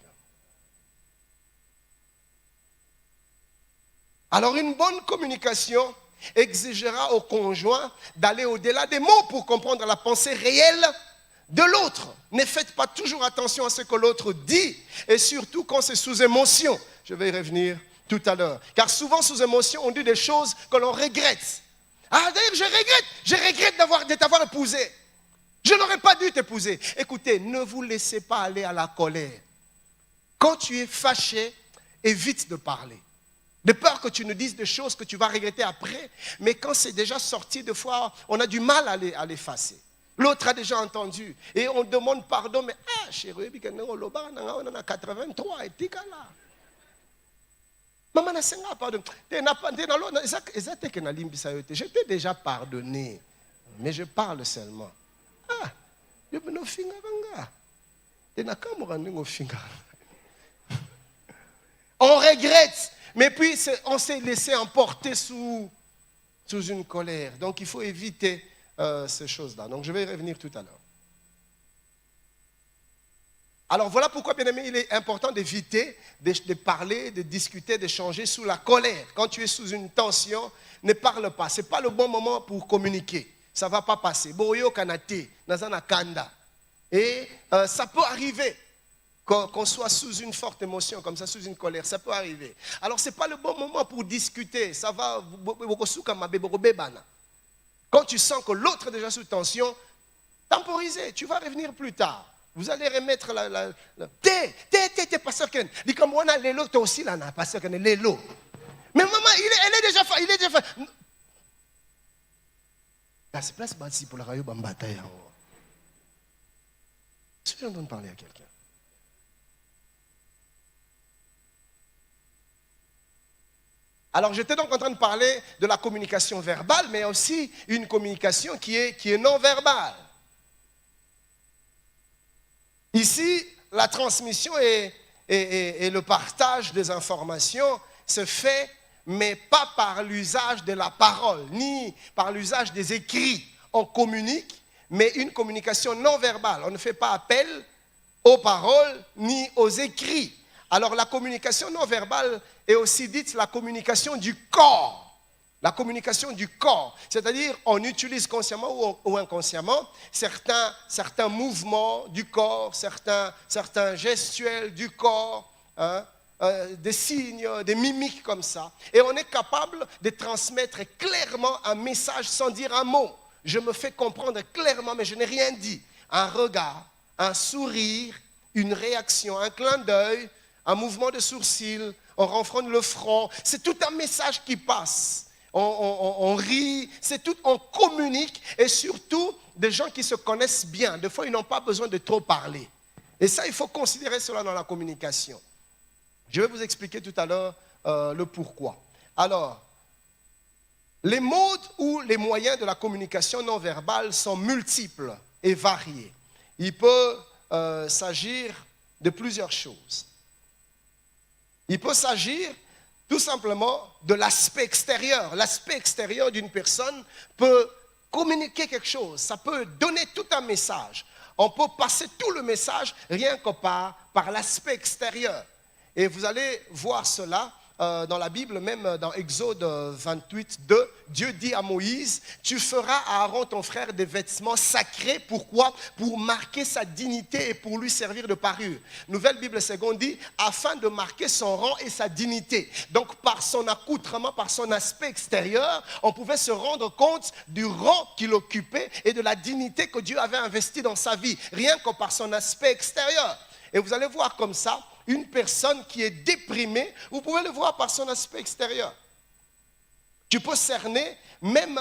Alors une bonne communication exigera au conjoint d'aller au-delà des mots pour comprendre la pensée réelle de l'autre. Ne faites pas toujours attention à ce que l'autre dit, et surtout quand c'est sous émotion. Je vais y revenir tout à l'heure. Car souvent sous émotion, on dit des choses que l'on regrette. Ah d'ailleurs, je regrette de t'avoir épousé. Je n'aurais pas dû t'épouser. Écoutez, ne vous laissez pas aller à la colère. Quand tu es fâché, évite de parler. De peur que tu ne dises des choses que tu vas regretter après. Mais quand c'est déjà sorti, des fois, on a du mal à l'effacer. L'autre a déjà entendu. Et on demande pardon. Mais, chérie, on a 83 et t'es là. Maman n'a pas pardon. Je t'ai déjà pardonné. Mais je parle seulement. On regrette. Mais puis, on s'est laissé emporter sous une colère. Donc, il faut éviter ces choses-là. Donc, je vais y revenir tout à l'heure. Alors, voilà pourquoi, bien aimé, il est important d'éviter de parler, de discuter, d'échanger sous la colère. Quand tu es sous une tension, ne parle pas. Ce n'est pas le bon moment pour communiquer. Ça ne va pas passer. Boyo kanate, nazana kanda. Et ça peut arriver. Qu'on soit sous une forte émotion, comme ça, sous une colère, ça peut arriver. Alors, ce n'est pas le bon moment pour discuter. Ça va. Quand tu sens que l'autre est déjà sous tension, temporiser, tu vas revenir plus tard. Vous allez remettre t'es pasteur Ken. Dis comme on a l'élo, toi aussi là, pasteur Ken, l'élo. Mais maman, il est déjà fait. La place bâtie pour la radio bambataille. Est-ce que j'entends parler à quelqu'un? Alors, j'étais donc en train de parler de la communication verbale, mais aussi une communication qui est non verbale. Ici, la transmission et le partage des informations se fait, mais pas par l'usage de la parole, ni par l'usage des écrits. On communique, mais une communication non verbale. On ne fait pas appel aux paroles ni aux écrits. Alors la communication non verbale est aussi dite la communication du corps. La communication du corps, c'est-à-dire on utilise consciemment ou inconsciemment certains mouvements du corps, certains gestuels du corps, des signes, des mimiques comme ça. Et on est capable de transmettre clairement un message sans dire un mot. Je me fais comprendre clairement, mais je n'ai rien dit. Un regard, un sourire, une réaction, un clin d'œil, un mouvement de sourcil, on renfronne le front. C'est tout un message qui passe. On rit, c'est tout, on communique. Et surtout, des gens qui se connaissent bien. Des fois, ils n'ont pas besoin de trop parler. Et ça, il faut considérer cela dans la communication. Je vais vous expliquer tout à l'heure le pourquoi. Alors, les modes ou les moyens de la communication non verbale sont multiples et variés. Il peut s'agir de plusieurs choses. Il peut s'agir tout simplement de l'aspect extérieur. L'aspect extérieur d'une personne peut communiquer quelque chose. Ça peut donner tout un message. On peut passer tout le message rien que par l'aspect extérieur. Et vous allez voir cela dans la Bible, même dans Exode 28, 2, Dieu dit à Moïse, tu feras à Aaron ton frère des vêtements sacrés. Pourquoi? Pour marquer sa dignité et pour lui servir de parure. Nouvelle Bible seconde dit, afin de marquer son rang et sa dignité. Donc par son accoutrement, par son aspect extérieur, on pouvait se rendre compte du rang qu'il occupait et de la dignité que Dieu avait investie dans sa vie, rien que par son aspect extérieur. Et vous allez voir comme ça, une personne qui est déprimée, vous pouvez le voir par son aspect extérieur. Tu peux cerner même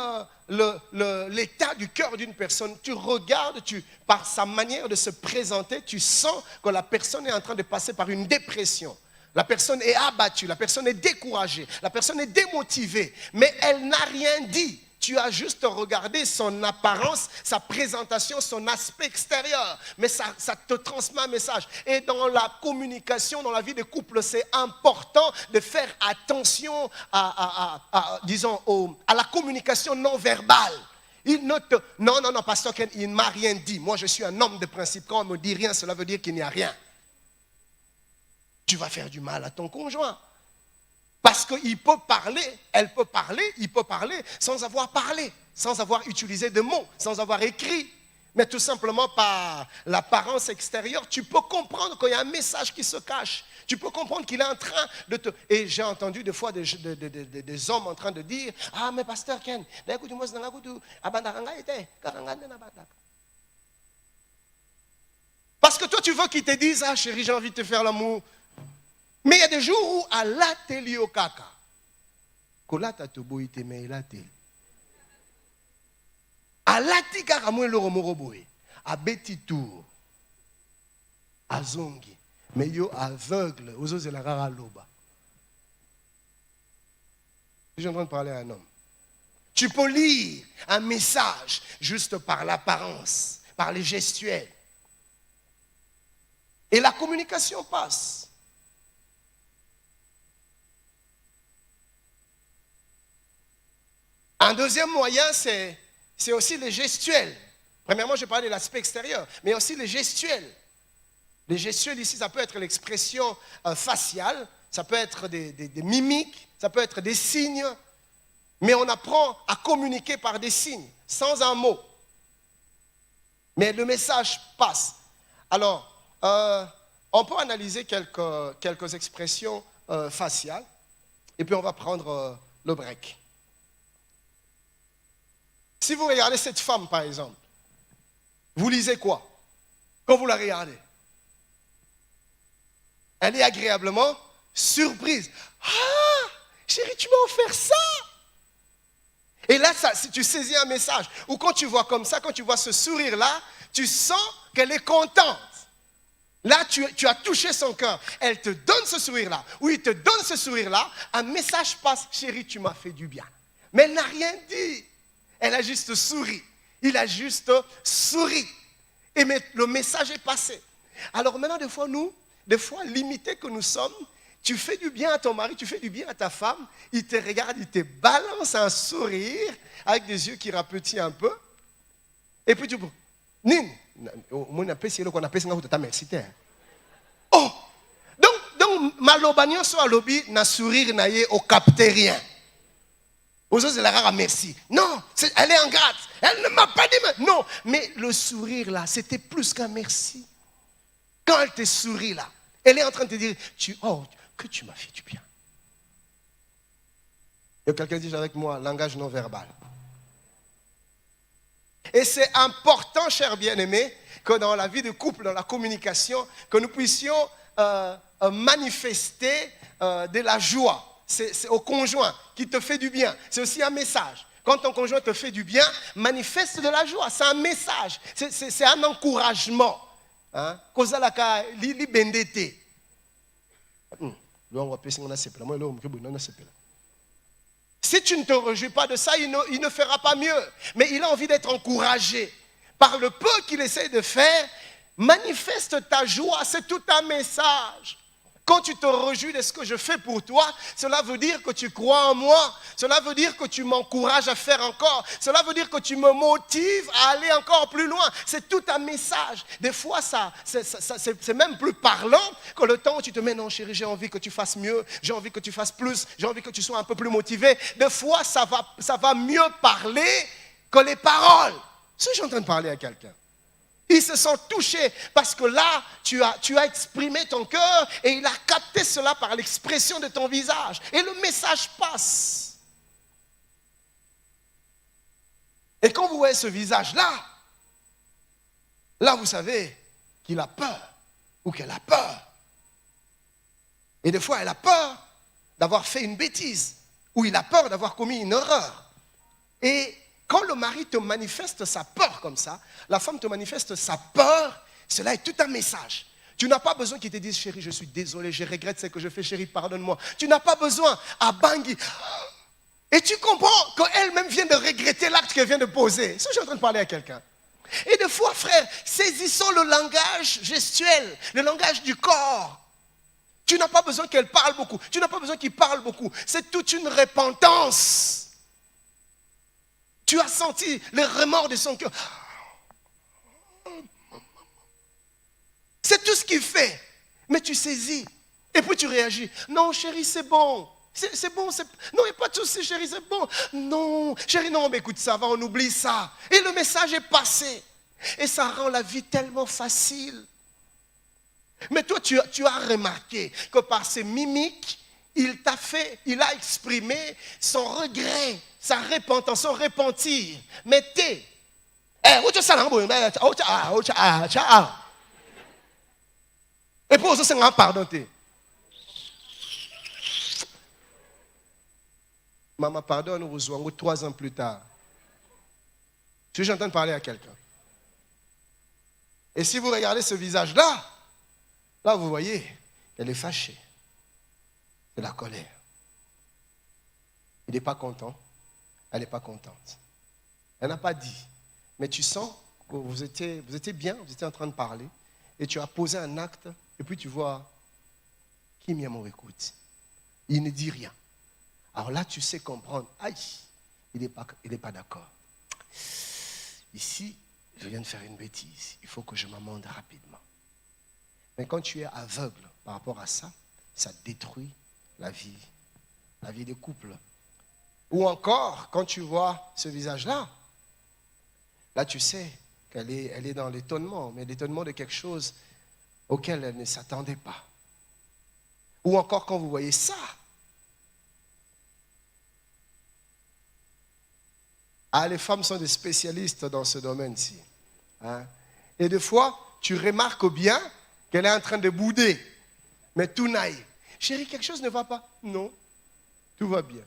l'état du cœur d'une personne. Tu regardes, par sa manière de se présenter, tu sens que la personne est en train de passer par une dépression. La personne est abattue, la personne est découragée, la personne est démotivée, mais elle n'a rien dit. Tu as juste regardé son apparence, sa présentation, son aspect extérieur. Mais ça te transmet un message. Et dans la communication, dans la vie de couple, c'est important de faire attention disons, à la communication non verbale. Non, pasteur Ken, il ne m'a rien dit. Moi, je suis un homme de principe. Quand on me dit rien, cela veut dire qu'il n'y a rien. Tu vas faire du mal à ton conjoint. Parce qu'il peut parler, elle peut parler, il peut parler sans avoir parlé, sans avoir utilisé de mots, sans avoir écrit. Mais tout simplement par l'apparence extérieure, tu peux comprendre qu'il y a un message qui se cache. Tu peux comprendre qu'il est en train de te... Et j'ai entendu des fois des hommes en train de dire, « Ah, mais pasteur Ken, parce que toi, tu veux qu'il te dise, « Ah, chérie, j'ai envie de te faire l'amour. » Mais il y a des jours où à l'atelier au kaka, kolata to boy te me l'atelier. À l'atelier kaka moi le romoro boy, à beti tour, à zongi, mais yo aveugle, aux autres la rara loba. Je suis en train de parler à un homme. Tu peux lire un message juste par l'apparence, par les gestuels. Et la communication passe. Un deuxième moyen, c'est aussi les gestuels. Premièrement, je parlais de l'aspect extérieur, mais aussi les gestuels. Les gestuels ici, ça peut être l'expression faciale, ça peut être des mimiques, ça peut être des signes, mais on apprend à communiquer par des signes, sans un mot. Mais le message passe. Alors, on peut analyser quelques expressions faciales, et puis on va prendre le break. Si vous regardez cette femme, par exemple, vous lisez quoi quand vous la regardez? Elle est agréablement surprise. Ah, chérie, tu m'as offert ça. Et là, si tu saisis un message, ou quand tu vois comme ça, quand tu vois ce sourire-là, tu sens qu'elle est contente. Là, tu as touché son cœur. Elle te donne ce sourire-là, ou il te donne ce sourire-là, un message passe, chérie, tu m'as fait du bien. Mais elle n'a rien dit. Elle a juste souri. Il a juste souri. Et le message est passé. Alors maintenant, des fois, limités que nous sommes, tu fais du bien à ton mari, tu fais du bien à ta femme, il te regarde, il te balance un sourire avec des yeux qui rapetissent un peu. Et puis tu peux... Oh! Donc malobagnon soit lobby, n'a sourire naïe au capté rien. Aux autres, elle a merci. Non, elle est ingrate. Elle ne m'a pas dit. Non, mais le sourire là, c'était plus qu'un merci. Quand elle te sourit là, elle est en train de te dire, que tu m'as fait du bien. Et quelqu'un dit avec moi, langage non verbal. Et c'est important, chers bien-aimés, que dans la vie de couple, dans la communication, que nous puissions manifester de la joie. C'est au conjoint qui te fait du bien. C'est aussi un message. Quand ton conjoint te fait du bien, manifeste de la joie. C'est un message. C'est un encouragement. Kozalaka li bendete. Si tu ne te réjouis pas de ça, il ne fera pas mieux. Mais il a envie d'être encouragé. Par le peu qu'il essaie de faire, manifeste ta joie. C'est tout un message. Quand tu te réjouis de ce que je fais pour toi, cela veut dire que tu crois en moi. Cela veut dire que tu m'encourages à faire encore. Cela veut dire que tu me motives à aller encore plus loin. C'est tout un message. Des fois, c'est même plus parlant que le temps où tu te mets, non chérie, j'ai envie que tu fasses mieux, j'ai envie que tu fasses plus, j'ai envie que tu sois un peu plus motivé. Des fois, ça va mieux parler que les paroles. Si je suis en train de parler à quelqu'un. Ils se sont touchés parce que là, tu as exprimé ton cœur et il a capté cela par l'expression de ton visage. Et le message passe. Et quand vous voyez ce visage-là, là vous savez qu'il a peur ou qu'elle a peur. Et des fois, elle a peur d'avoir fait une bêtise ou il a peur d'avoir commis une erreur. Et quand le mari te manifeste sa peur comme ça, la femme te manifeste sa peur, cela est tout un message. Tu n'as pas besoin qu'il te dise, chérie, je suis désolé, je regrette ce que je fais, chérie, pardonne-moi. Tu n'as pas besoin à Bangui. Et tu comprends qu'elle-même vient de regretter l'acte qu'elle vient de poser. Ça, je suis en train de parler à quelqu'un. Et des fois, frère, saisissons le langage gestuel, le langage du corps. Tu n'as pas besoin qu'elle parle beaucoup. Tu n'as pas besoin qu'il parle beaucoup. C'est toute une repentance. Tu as senti le remords de son cœur. C'est tout ce qu'il fait. Mais tu saisis. Et puis tu réagis. Non, chérie, c'est bon. C'est bon. Non, il n'y a pas de souci, chérie, c'est bon. Non, chérie, non, mais écoute, ça va, on oublie ça. Et le message est passé. Et ça rend la vie tellement facile. Mais toi, tu as remarqué que par ses mimiques, il a exprimé son regret, sa repentance, son repentir. Mais et pour ça, c'est pardon. Maman, pardonne, nous rejoignons 3 ans plus tard. Je suis en train de parler à quelqu'un. Et si vous regardez ce visage-là, là, vous voyez, elle est fâchée. C'est la colère. Il n'est pas content. Elle n'est pas contente. Elle n'a pas dit. Mais tu sens que vous étiez bien, vous étiez en train de parler, et tu as posé un acte, et puis tu vois, qui m'y a mon écoute. Il ne dit rien. Alors là, tu sais comprendre. Aïe, il n'est pas d'accord. Ici, je viens de faire une bêtise. Il faut que je m'amende rapidement. Mais quand tu es aveugle par rapport à ça, ça détruit la vie des couples. Ou encore, quand tu vois ce visage-là, là tu sais qu'elle est dans l'étonnement, mais l'étonnement de quelque chose auquel elle ne s'attendait pas. Ou encore quand vous voyez ça, les femmes sont des spécialistes dans ce domaine-ci. Hein? Et des fois, tu remarques bien qu'elle est en train de bouder, mais tout naïf. Chérie, quelque chose ne va pas? Non, tout va bien.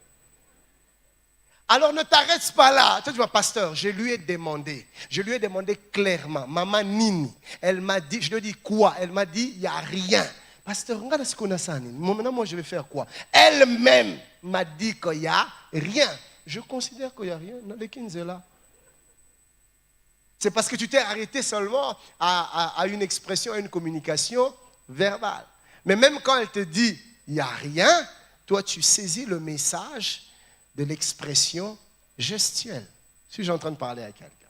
Alors ne t'arrête pas là. Tu vois, pasteur, je lui ai demandé clairement, maman Nini, elle m'a dit, je lui ai dit quoi? Elle m'a dit, il n'y a rien. Pasteur, regarde ce qu'on a ça. Maintenant, moi, je vais faire quoi? Elle-même m'a dit qu'il n'y a rien. Je considère qu'il n'y a rien. Là. C'est parce que tu t'es arrêté seulement à une expression, à une communication verbale. Mais même quand elle te dit, il n'y a rien, toi, tu saisis le message de l'expression gestuelle. Si j'ai en train de parler à quelqu'un.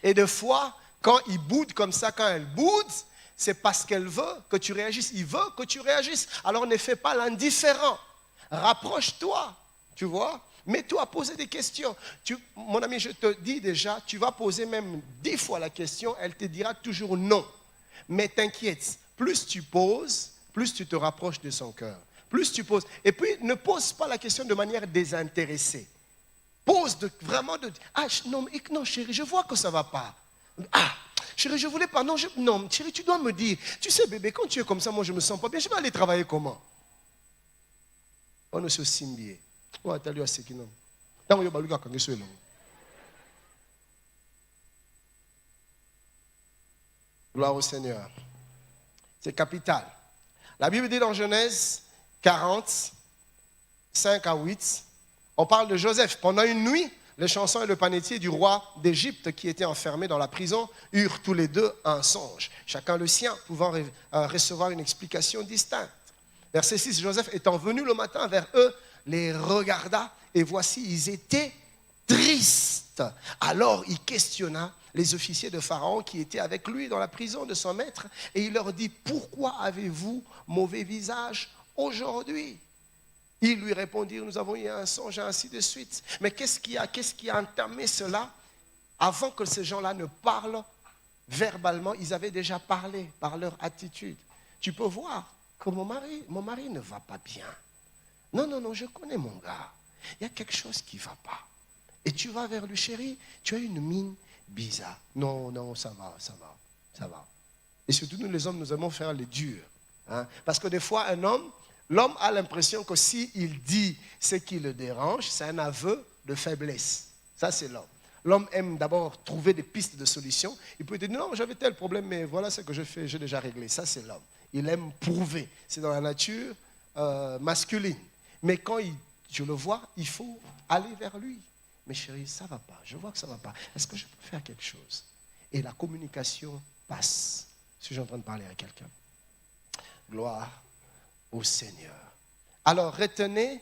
Et des fois, quand il boude comme ça, quand elle boude, c'est parce qu'elle veut que tu réagisses. Il veut que tu réagisses. Alors ne fais pas l'indifférent. Rapproche-toi, tu vois. Mets-toi à poser des questions. Mon ami, je te dis déjà, tu vas poser même 10 fois la question, elle te dira toujours non. Mais t'inquiète, plus tu poses, plus tu te rapproches de son cœur. Plus tu poses. Et puis, ne pose pas la question de manière désintéressée. Pose vraiment de... Ah, non, chérie, je vois que ça ne va pas. Ah, chérie, je ne voulais pas. Non, chérie, tu dois me dire. Tu sais, bébé, quand tu es comme ça, moi, je ne me sens pas bien. Je vais aller travailler comment? On est sur Simbié. On va à ce qui non. Gloire au Seigneur. C'est capital. La Bible dit dans Genèse 40, 5 à 8, on parle de Joseph. Pendant une nuit, le chanson et le panetier du roi d'Égypte qui était enfermé dans la prison eurent tous les deux un songe, chacun le sien, pouvant recevoir une explication distincte. Verset 6, Joseph étant venu le matin vers eux, les regarda et voici, ils étaient tristes. Alors il questionna les officiers de Pharaon qui étaient avec lui dans la prison de son maître et il leur dit, pourquoi avez-vous mauvais visage aujourd'hui? Ils lui répondirent, nous avons eu un songe, et ainsi de suite. Mais qu'est-ce qui a entamé cela? Avant que ces gens-là ne parlent verbalement, ils avaient déjà parlé par leur attitude. Tu peux voir que mon mari ne va pas bien. Non, je connais mon gars. Il y a quelque chose qui ne va pas. Et tu vas vers lui, chérie, tu as une mine bizarre. Non, ça va. Et surtout, nous les hommes, nous aimons faire les durs. Hein? Parce que des fois, un homme l'homme a l'impression que s'il dit ce qui le dérange, c'est un aveu de faiblesse. Ça, c'est l'homme. L'homme aime d'abord trouver des pistes de solutions. Il peut dire, non, j'avais tel problème, mais voilà ce que je fais, j'ai déjà réglé. Ça, c'est l'homme. Il aime prouver. C'est dans la nature masculine. Mais quand je le vois, il faut aller vers lui. Mais chérie, ça ne va pas. Je vois que ça ne va pas. Est-ce que je peux faire quelque chose? Et la communication passe. Si je suis en train de parler à quelqu'un. Gloire au Seigneur. Alors, retenez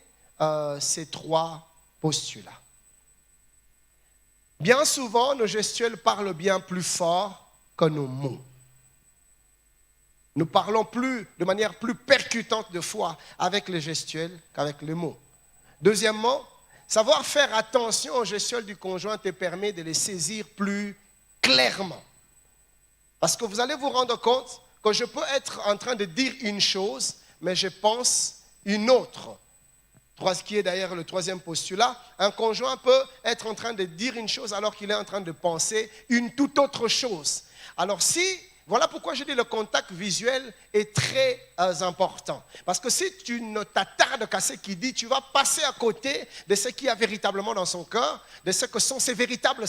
ces 3 postulats. Bien souvent, nos gestuels parlent bien plus fort que nos mots. Nous parlons de manière plus percutante de foi avec les gestuels qu'avec les mots. Deuxièmement, savoir faire attention aux gestuels du conjoint te permet de les saisir plus clairement. Parce que vous allez vous rendre compte que je peux être en train de dire une chose, mais je pense une autre. Ce qui est d'ailleurs le 3e postulat, un conjoint peut être en train de dire une chose alors qu'il est en train de penser une toute autre chose. Alors voilà pourquoi je dis le contact visuel est très important. Parce que si tu ne t'attardes qu'à ce qu'il dit, tu vas passer à côté de ce qu'il y a véritablement dans son cœur, de ce que sont ses véritables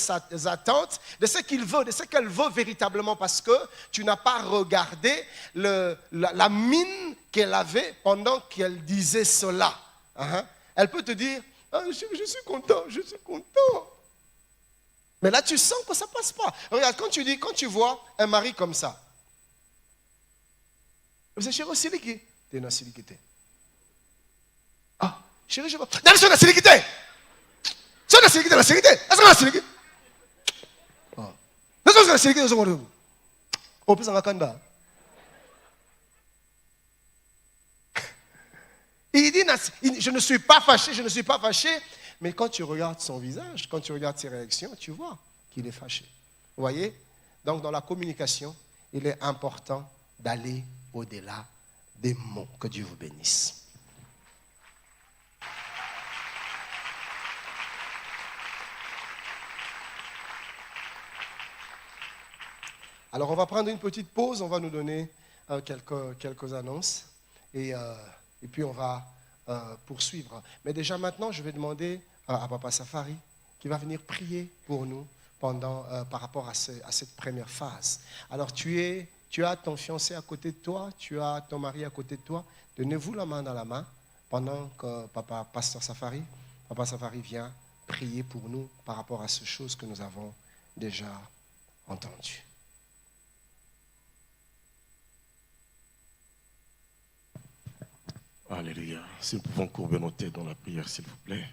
attentes, de ce qu'il veut, de ce qu'elle veut véritablement, parce que tu n'as pas regardé la mine qu'elle avait pendant qu'elle disait cela. Elle peut te dire, je suis content, je suis content. Mais là, tu sens que ça ne passe pas. Regarde, quand tu vois un mari comme ça, c'est chérie, siliki. Tu es dans silikité. Ah, chérie, je vois. Non, c'est dans silikité. C'est dans silikité, dans silikité. Est-ce que dans silikité? Ah. Non, c'est dans silikité, c'est dans on peut s'en kanda. Il dit, je ne suis pas fâché, je ne suis pas fâché. Mais quand tu regardes son visage, quand tu regardes ses réactions, tu vois qu'il est fâché. Vous voyez? Donc, dans la communication, il est important d'aller au-delà des mots. Que Dieu vous bénisse. Alors, on va prendre une petite pause. On va nous donner quelques annonces. Et puis, on va poursuivre. Mais déjà maintenant, je vais demander à Papa Safari qui va venir prier pour nous par rapport à cette première phase. Alors, tu as ton fiancé à côté de toi, tu as ton mari à côté de toi. Donnez-vous la main dans la main pendant que Papa Safari vient prier pour nous par rapport à ces choses que nous avons déjà entendues. Alléluia. Si nous pouvons courber nos têtes dans la prière, s'il vous plaît.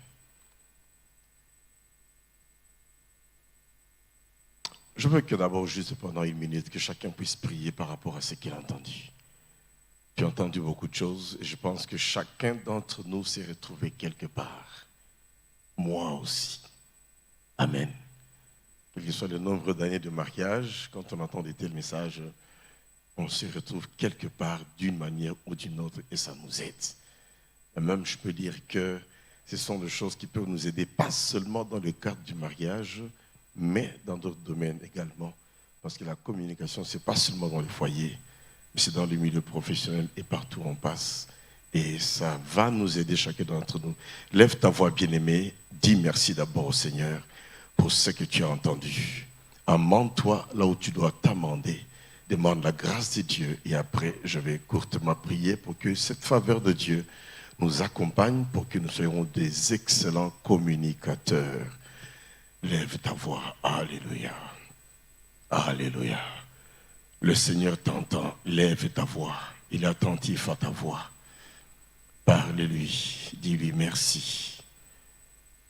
Je veux que d'abord, juste pendant 1 minute, que chacun puisse prier par rapport à ce qu'il a entendu. J'ai entendu beaucoup de choses et je pense que chacun d'entre nous s'est retrouvé quelque part. Moi aussi. Amen. Quel que soit le nombre d'années de mariage, quand on entend de tels messages, on se retrouve quelque part d'une manière ou d'une autre et ça nous aide. Et même, je peux dire que ce sont des choses qui peuvent nous aider, pas seulement dans le cadre du mariage, mais dans d'autres domaines également. Parce que la communication, ce n'est pas seulement dans le foyer, mais c'est dans le milieu professionnel et partout où on passe. Et ça va nous aider chacun d'entre nous. Lève ta voix, bien-aimé, dis merci d'abord au Seigneur pour ce que tu as entendu. Amende-toi là où tu dois t'amender. Demande la grâce de Dieu et après, je vais courtement prier pour que cette faveur de Dieu nous accompagne pour que nous soyons des excellents communicateurs. Lève ta voix. Alléluia. Alléluia. Le Seigneur t'entend. Lève ta voix. Il est attentif à ta voix. Parle-lui. Dis-lui merci.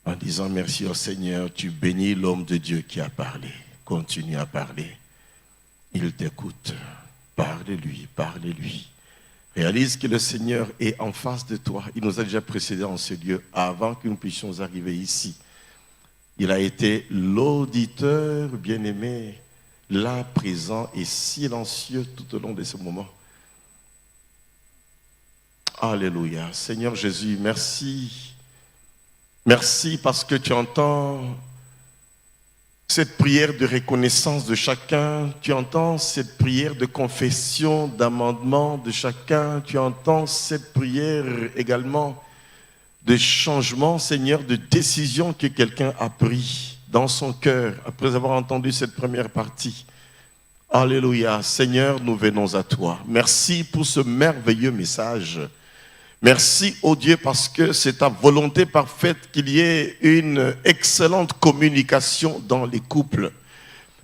En disant merci au Seigneur, tu bénis l'homme de Dieu qui a parlé. Continue à parler. Il t'écoute. Parle-lui, parle-lui. Réalise que le Seigneur est en face de toi. Il nous a déjà précédés en ce lieu avant que nous puissions arriver ici. Il a été l'auditeur bien-aimé, là, présent et silencieux tout au long de ce moment. Alléluia. Seigneur Jésus, merci. Merci parce que tu entends cette prière de reconnaissance de chacun, tu entends cette prière de confession, d'amendement de chacun, tu entends cette prière également de changement, Seigneur, de décision que quelqu'un a pris dans son cœur après avoir entendu cette première partie. Alléluia. Seigneur, nous venons à toi. Merci pour ce merveilleux message. Merci, ô Dieu, parce que c'est ta volonté parfaite qu'il y ait une excellente communication dans les couples.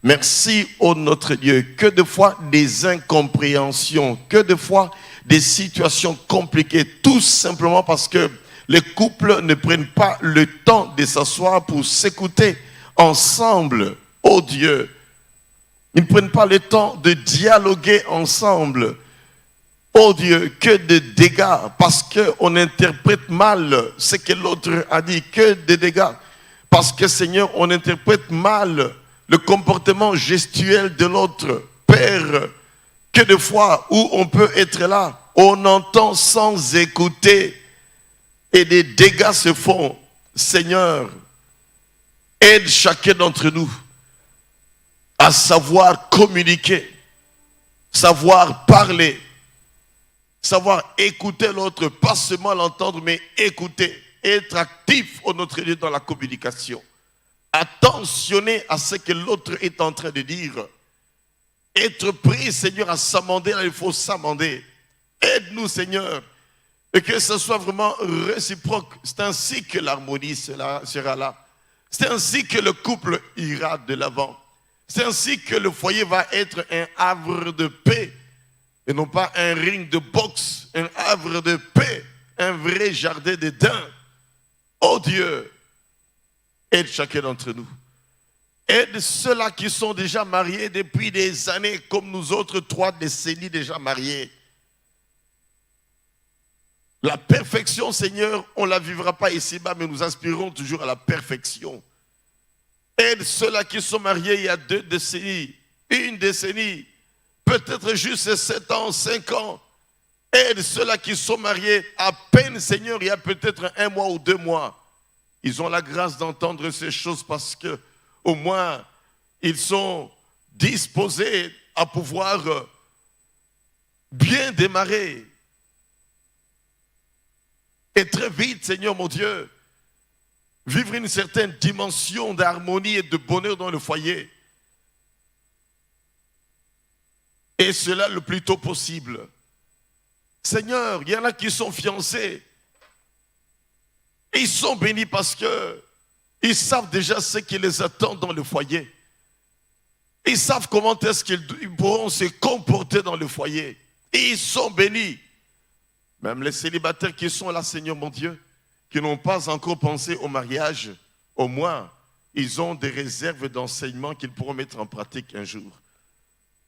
Merci, ô notre Dieu, que de fois des incompréhensions, que de fois des situations compliquées, tout simplement parce que les couples ne prennent pas le temps de s'asseoir pour s'écouter ensemble, ô Dieu. Ils ne prennent pas le temps de dialoguer ensemble. Oh Dieu, que de dégâts, parce qu'on interprète mal ce que l'autre a dit, que de dégâts, parce que Seigneur, on interprète mal le comportement gestuel de l'autre. Père, que de fois où on peut être là, on entend sans écouter et des dégâts se font. Seigneur, aide chacun d'entre nous à savoir communiquer, savoir parler, savoir écouter l'autre, pas seulement l'entendre, mais écouter, être actif au notre Dieu dans la communication. Attentionner à ce que l'autre est en train de dire. Être prêt, Seigneur, à s'amender là, il faut s'amender. Aide-nous, Seigneur, et que ce soit vraiment réciproque. C'est ainsi que l'harmonie sera là. C'est ainsi que le couple ira de l'avant. C'est ainsi que le foyer va être un havre de paix et non pas un ring de boxe, un havre de paix, un vrai jardin d'Éden. Oh Dieu, aide chacun d'entre nous. Aide ceux-là qui sont déjà mariés depuis des années, comme nous autres 3 décennies déjà mariés. La perfection, Seigneur, on ne la vivra pas ici-bas, mais nous aspirons toujours à la perfection. Aide ceux-là qui sont mariés il y a 2 décennies, 1 décennie, peut-être juste 7 ans, 5 ans. Aide ceux-là qui sont mariés à peine, Seigneur, il y a peut-être 1 mois ou 2 mois. Ils ont la grâce d'entendre ces choses parce que au moins, ils sont disposés à pouvoir bien démarrer. Et très vite, Seigneur mon Dieu, vivre une certaine dimension d'harmonie et de bonheur dans le foyer. Et cela le plus tôt possible. Seigneur, il y en a qui sont fiancés. Et ils sont bénis parce que ils savent déjà ce qui les attend dans le foyer. Ils savent comment est-ce qu'ils pourront se comporter dans le foyer. Et ils sont bénis. Même les célibataires qui sont là, Seigneur mon Dieu, qui n'ont pas encore pensé au mariage, au moins, ils ont des réserves d'enseignement qu'ils pourront mettre en pratique un jour.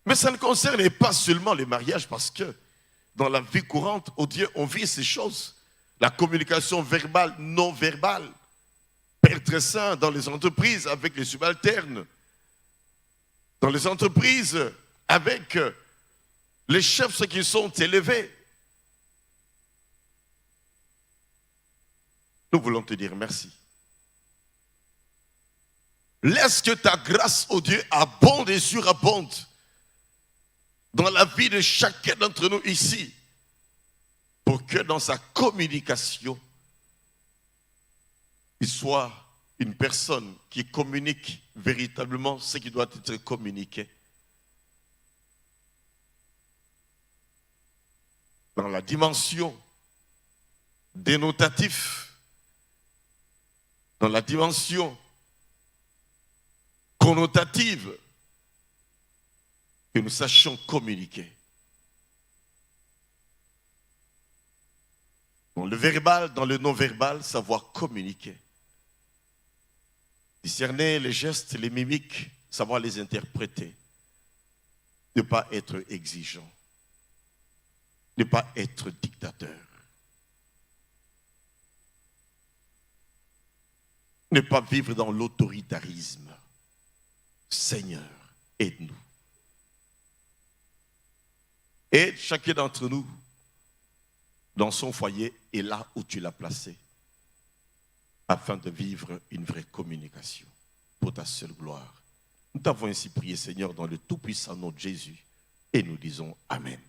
Mais ça ne concerne pas seulement le mariage parce que dans la vie courante, oh Dieu, on vit ces choses. La communication verbale, non verbale. Père très saint, dans les entreprises avec les subalternes. Dans les entreprises avec les chefs, ceux qui sont élevés. Nous voulons te dire merci. Laisse que ta grâce, oh Dieu, abonde et surabonde dans la vie de chacun d'entre nous ici, pour que dans sa communication, il soit une personne qui communique véritablement ce qui doit être communiqué. Dans la dimension dénotative, dans la dimension connotative, que nous sachions communiquer. Dans le verbal, dans le non-verbal, savoir communiquer. Discerner les gestes, les mimiques, savoir les interpréter. Ne pas être exigeant. Ne pas être dictateur. Ne pas vivre dans l'autoritarisme. Seigneur, aide-nous. Aide chacun d'entre nous dans son foyer et là où tu l'as placé, afin de vivre une vraie communication pour ta seule gloire. Nous t'avons ainsi prié, Seigneur, dans le tout-puissant nom de Jésus. Et nous disons Amen.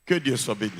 Que Dieu soit béni.